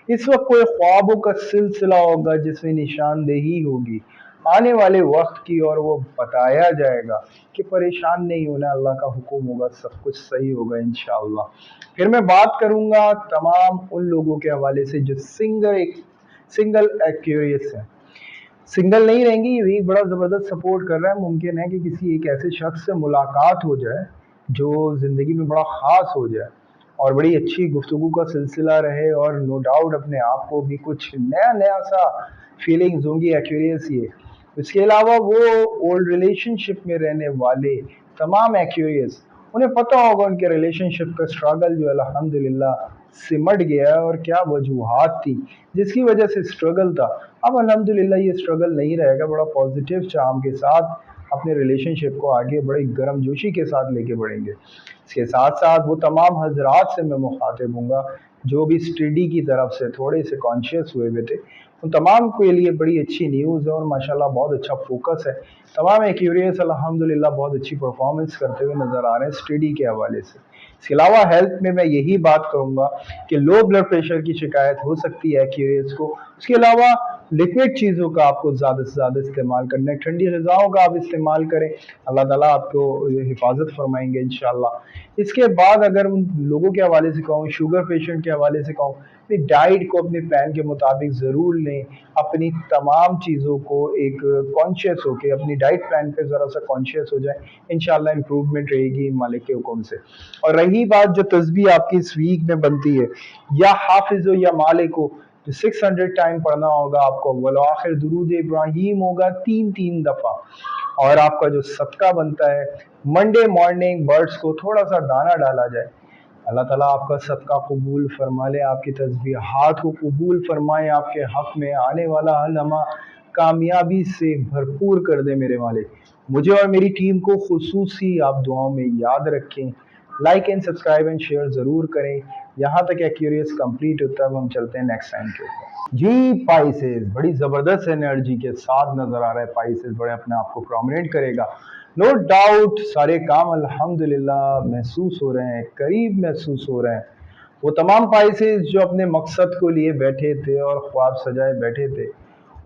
इस वक्त कोई ख्वाबों का सिलसिला होगा जिसमें निशानदेही होगी आने वाले वक्त की, और वो बताया जाएगा कि परेशान नहीं होना, अल्लाह का हुक्म होगा, सब कुछ सही होगा इंशाअल्लाह। फिर मैं बात करूंगा तमाम उन लोगों के हवाले से जो सिंगल एक्यूरियस है, सिंगल नहीं रहेंगी। ये वीक बड़ा ज़बरदस्त सपोर्ट कर रहा है। मुमकिन है कि किसी एक ऐसे शख्स से मुलाकात हो जाए जो ज़िंदगी में बड़ा ख़ास हो जाए, और बड़ी अच्छी गुफ्तगू का सिलसिला रहे, और नो डाउट अपने आप को भी कुछ नया नया सा फीलिंग्स होंगी एक्यूरियस ये। इसके अलावा वो ओल्ड रिलेशनशिप में रहने वाले तमाम एक्यूरियस उन्हें पता होगा उनके रिलेशनशिप का स्ट्रगल जो है अल्हम्दुलिल्लाह सिमट गया है और क्या वजूहात थी जिसकी वजह से स्ट्रगल था। अब अल्हम्दुलिल्लाह ये स्ट्रगल नहीं रहेगा, बड़ा पॉजिटिव चार्म के साथ अपने रिलेशनशिप को आगे बड़ी गर्मजोशी के साथ लेके बढ़ेंगे। इसके साथ साथ वो तमाम हजरात से मैं मुखातिब हूँगा जो भी स्टडी की तरफ से थोड़े से कॉन्शियस हुए हुए थे, उन तमाम के लिए बड़ी अच्छी न्यूज़ है और माशाल्लाह बहुत अच्छा फोकस है। तमाम एक्यूरियस अल्हम्दुलिल्लाह बहुत अच्छी परफॉर्मेंस करते हुए नज़र आ रहे हैं स्टडी के हवाले से। इसके अलावा हेल्थ में मैं यही बात करूँगा कि लो ब्लड प्रेशर की शिकायत हो सकती है एक्यूरियस को। उसके अलावा लिक्विड चीज़ों का आपको ज़्यादा से ज़्यादा इस्तेमाल करना है, ठंडी ग़िज़ाओं का आप इस्तेमाल करें, अल्लाह ताला आपको हिफाजत फरमाएंगे इंशाल्लाह। इसके बाद अगर उन लोगों के हवाले से कहूँ, शुगर पेशेंट के हवाले से कहूँ, अपनी डाइट को अपने प्लान के मुताबिक ज़रूर लें, अपनी तमाम चीज़ों को एक कॉन्शियस होके अपनी डाइट प्लान पे ज़रा सा कॉन्शियस हो जाए, इंशाल्लाह इम्प्रूवमेंट रहेगी मालिक के हुक्म से। और रही बात जो तस्बीह आपकी इस वीक में बनती है, या हाफिज़ो या मालिक हो, जो 600 टाइम पढ़ना होगा आपको, अव्वल व आखिर दुरूद इब्राहीम होगा 3-3 दफ़ा। और आपका जो सदका बनता है, मंडे मॉर्निंग बर्ड्स को थोड़ा सा दाना डाला जाए, अल्लाह ताला आपका सदका कबूल फरमा ले, आपकी तस्बीहात को कबूल फरमाए, आपके हक में आने वाला हलमा कामयाबी से भरपूर कर दे मेरे मालिक। मुझे और मेरी टीम को खुसूसी आप दुआओं में याद रखें। Like and subscribe and share ज़रूर करें। यहाँ तक एक्यूरियस कंप्लीट होता है, अब हम चलते हैं नेक्स्ट टाइम के ऊपर। जी पाइसेस बड़ी ज़बरदस्त एनर्जी के साथ नज़र आ रहा है, पाइसेस बड़े अपने आप को प्रोमिनेट करेगा, नो डाउट। सारे काम अल्हम्दुलिल्लाह महसूस हो रहे हैं, करीब महसूस हो रहे हैं। वो तमाम पाइसेस जो अपने मकसद को लिए बैठे थे और ख्वाब सजाए बैठे थे,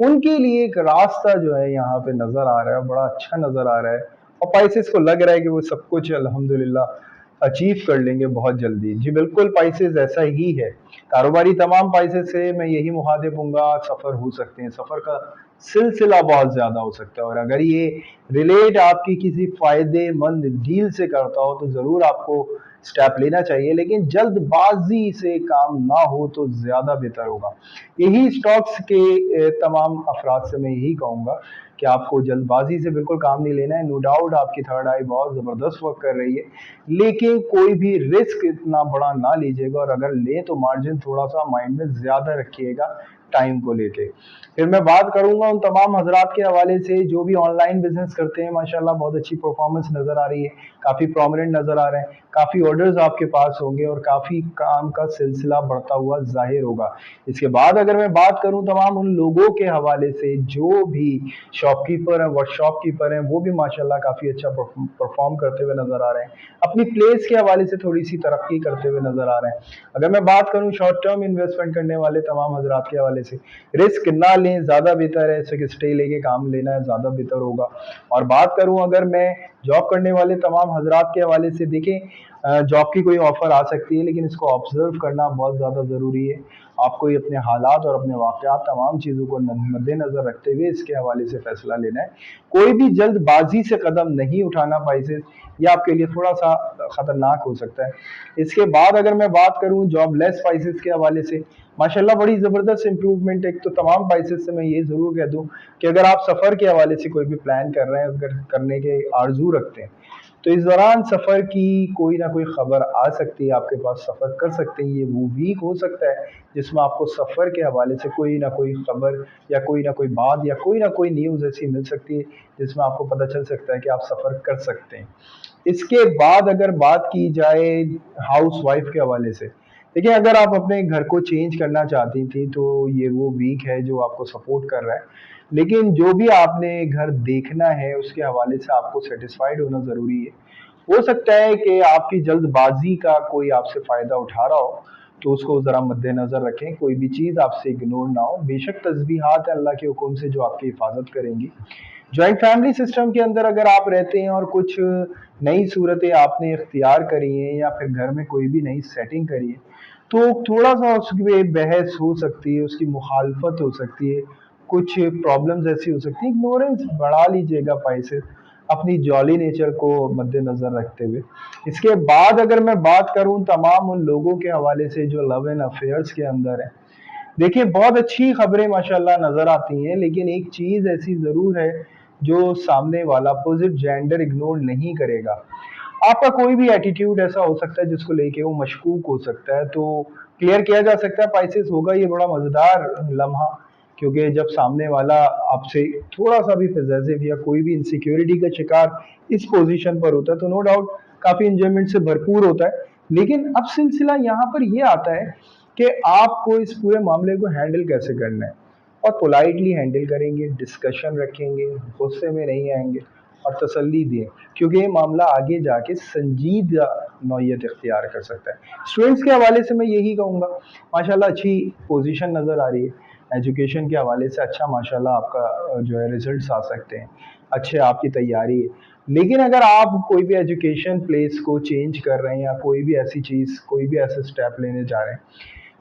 उनके लिए एक रास्ता जो है यहाँ पे नज़र आ रहा है, बड़ा अच्छा नज़र आ रहा है। और पाइसेस को लग रहा है कि वो सब कुछ अल्हम्दुलिल्लाह अचीव कर लेंगे बहुत जल्दी। जी बिल्कुल पाइसेस ऐसा ही है। कारोबारी तमाम पाइसेस से मैं यही मुखातिब हूँगा, सफ़र हो सकते हैं, सफ़र का सिलसिला बहुत ज़्यादा हो सकता है, और अगर ये रिलेट आपकी किसी फ़ायदेमंद डील से करता हो तो ज़रूर आपको स्टेप लेना चाहिए, लेकिन जल्दबाजी से काम ना हो तो ज़्यादा बेहतर होगा। यही स्टॉक्स के तमाम अफराद से मैं यही कहूँगा कि आपको जल्दबाजी से बिल्कुल काम नहीं लेना है। नो डाउट आपकी थर्ड आई बहुत ज़बरदस्त वर्क कर रही है, लेकिन कोई भी रिस्क इतना बड़ा ना लीजिएगा, और अगर ले तो मार्जिन थोड़ा सा माइंड में ज़्यादा रखिएगा टाइम को लेके। फिर मैं बात करूंगा उन तमाम हजरात के हवाले से जो भी ऑनलाइन बिजनेस करते हैं, माशाल्लाह बहुत अच्छी परफॉर्मेंस नज़र आ रही है, काफ़ी प्रोमिनेंट नज़र आ रहे हैं, काफ़ी ऑर्डर्स आपके पास होंगे और काफ़ी काम का सिलसिला बढ़ता हुआ जाहिर होगा। इसके बाद अगर मैं बात करूं तमाम उन लोगों के हवाले से जो भी शॉपकीपर हैं, वर्कशॉप कीपर हैं, वो भी माशाल्लाह काफ़ी अच्छा परफॉर्म करते हुए नज़र आ रहे हैं, अपनी प्लेस के हवाले से थोड़ी सी तरक्की करते हुए नज़र आ रहे हैं। अगर मैं बात करूं शॉर्ट टर्म इन्वेस्टमेंट करने वाले तमाम हजरात के हवाले से, रिस्क ना लें, ज़्यादा बेहतर है, इससे स्टे लेके काम लेना है, ज़्यादा बेहतर होगा। और बात करूं अगर मैं जॉब करने वाले तमाम हजरात के हवाले से, देखें जॉब की कोई ऑफ़र आ सकती है, लेकिन इसको ऑब्जर्व करना बहुत ज़्यादा ज़रूरी है। आपको ये अपने हालात और अपने वाक़यात तमाम चीज़ों को मद्देनज़र रखते हुए इसके हवाले से फ़ैसला लेना है। कोई भी जल्दबाजी से कदम नहीं उठाना पाइसेस, ये आपके लिए थोड़ा सा ख़तरनाक हो सकता है। इसके बाद अगर मैं बात करूँ जॉबलेस पाइसेस के हवाले से, माशाल्लाह बड़ी ज़बरदस्त इम्प्रूवमेंट है। एक तो तमाम पाइसेस से मैं ये ज़रूर कह दूँ कि अगर आप सफ़र के हवाले से कोई भी प्लान कर रहे हैं, अगर करने के आरज़ू रखते हैं, तो इस दौरान सफ़र की कोई ना कोई ख़बर आ सकती है आपके पास, सफ़र कर सकते हैं। ये वो वीक हो सकता है जिसमें आपको सफ़र के हवाले से कोई ना कोई ख़बर या कोई ना कोई बात या कोई ना कोई न्यूज़ ऐसी मिल सकती है जिसमें आपको पता चल सकता है कि आप सफ़र कर सकते हैं। इसके बाद अगर बात की जाए हाउस वाइफ के हवाले से, देखिए अगर आप अपने घर को चेंज करना चाहती थी तो ये वो वीक है जो आपको सपोर्ट कर रहा है, लेकिन जो भी आपने घर देखना है उसके हवाले से आपको सेटिस्फाइड होना ज़रूरी है। हो सकता है कि आपकी जल्दबाजी का कोई आपसे फ़ायदा उठा रहा हो, तो उसको ज़रा मद्देनज़र रखें, कोई भी चीज़ आपसे इग्नोर ना हो। बेशक तस्बीहात है अल्लाह के हुक्म से जो आपकी हिफाजत करेंगी। जॉइंट फैमिली सिस्टम के अंदर अगर आप रहते हैं और कुछ नई सूरतें आपने इख्तियार करी हैं या फिर घर में कोई भी नई सेटिंग करी है, तो थोड़ा-सा उसपे बहस हो सकती है, उसकी मुखालफत हो सकती है, कुछ प्रॉब्लम्स ऐसी हो सकती हैं, इग्नोरेंस बढ़ा लीजिएगा पाइसेस, अपनी जॉली नेचर को मद्देनज़र रखते हुए। इसके बाद अगर मैं बात करूँ तमाम उन लोगों के हवाले से जो लव एंड अफेयर्स के अंदर हैं, देखिए बहुत अच्छी खबरें माशाल्लाह नज़र आती हैं, लेकिन एक चीज़ ऐसी ज़रूर है जो सामने वाला अपोज़िट जेंडर इग्नोर नहीं करेगा। आपका कोई भी एटीट्यूड ऐसा हो सकता है जिसको लेके वो मशकूक हो सकता है, तो क्लियर किया जा सकता है पाइसेस। होगा ये बड़ा मजेदार लम्हा, क्योंकि जब सामने वाला आपसे थोड़ा सा भी पजेसिव या कोई भी इनसिक्योरिटी का शिकार इस पोजीशन पर होता है, तो नो डाउट काफी इंजॉयमेंट से भरपूर होता है। लेकिन अब सिलसिला यहाँ पर ये आता है कि आपको इस पूरे मामले को हैंडल कैसे करना है, और पोलाइटली हैंडल करेंगे, डिस्कशन रखेंगे, गुस्से में नहीं आएंगे और तसल्ली दें, क्योंकि ये मामला आगे जाके संजीदा नौयत इख्तियार कर सकता है। स्टूडेंट्स के हवाले से मैं यही कहूँगा, माशाल्लाह अच्छी पोजीशन नज़र आ रही है, एजुकेशन के हवाले से अच्छा माशाल्लाह आपका जो है रिजल्ट्स आ सकते हैं, अच्छे आपकी तैयारी है। लेकिन अगर आप कोई भी एजुकेशन प्लेस को चेंज कर रहे हैं या कोई भी ऐसी चीज़, कोई भी ऐसे स्टेप लेने जा रहे हैं,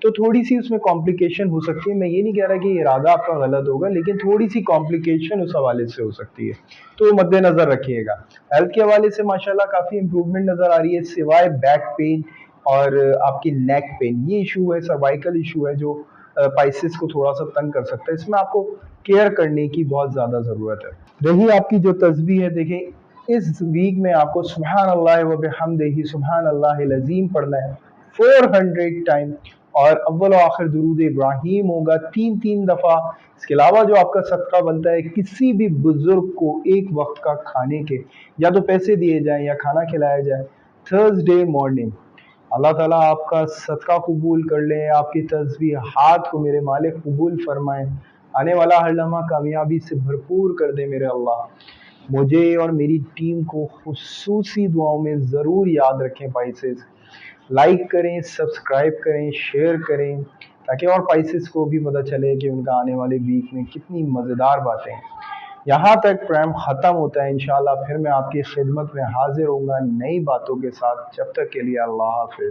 तो थोड़ी सी उसमें कॉम्प्लिकेशन हो सकती है। मैं ये नहीं कह रहा कि इरादा आपका गलत होगा, लेकिन थोड़ी सी कॉम्प्लिकेशन उस हवाले से हो सकती है, तो मद्देनजर रखिएगा। हेल्थ के हवाले से माशाल्लाह काफ़ी इंप्रूवमेंट नज़र आ रही है, सिवाय बैक पेन और आपकी नेक पेन, ये इशू है, सर्वाइकल इशू है जो पाइसिस को थोड़ा सा तंग कर सकता है। इसमें आपको केयर करने की बहुत ज़्यादा ज़रूरत है। रही आपकी जो तस्बीह है, देखें इस वीक में आपको सुबहान अल्लाह व बिहम्दिही सुबहान अल्लाहिल अज़ीम पढ़ना है 400 टाइम, और अव्वल व आखिर दुरूद इब्राहीम होगा 3-3 दफ़ा। इसके अलावा जो आपका सदका बनता है, किसी भी बुजुर्ग को एक वक्त का खाने के या तो पैसे दिए जाएं या खाना खिलाया जाए थर्सडे मॉर्निंग। अल्लाह ताला आपका सदका कबूल कर ले, आपकी तस्बीहात को मेरे मालिक कबूल फरमाएं, आने वाला हर लम्हा कामयाबी से भरपूर कर दे मेरे अल्लाह। मुझे और मेरी टीम को खुसूसी दुआओं में ज़रूर याद रखें पाइसेस। लाइक करें, सब्सक्राइब करें, शेयर करें, ताकि और पाइसेस को भी पता चले कि उनका आने वाले वीक में कितनी मज़ेदार बातें हैं। यहाँ तक प्रोग्राम ख़त्म होता है, इंशाल्लाह फिर मैं आपकी खिदमत में हाजिर होऊंगा नई बातों के साथ। जब तक के लिए अल्लाह हाफिज़।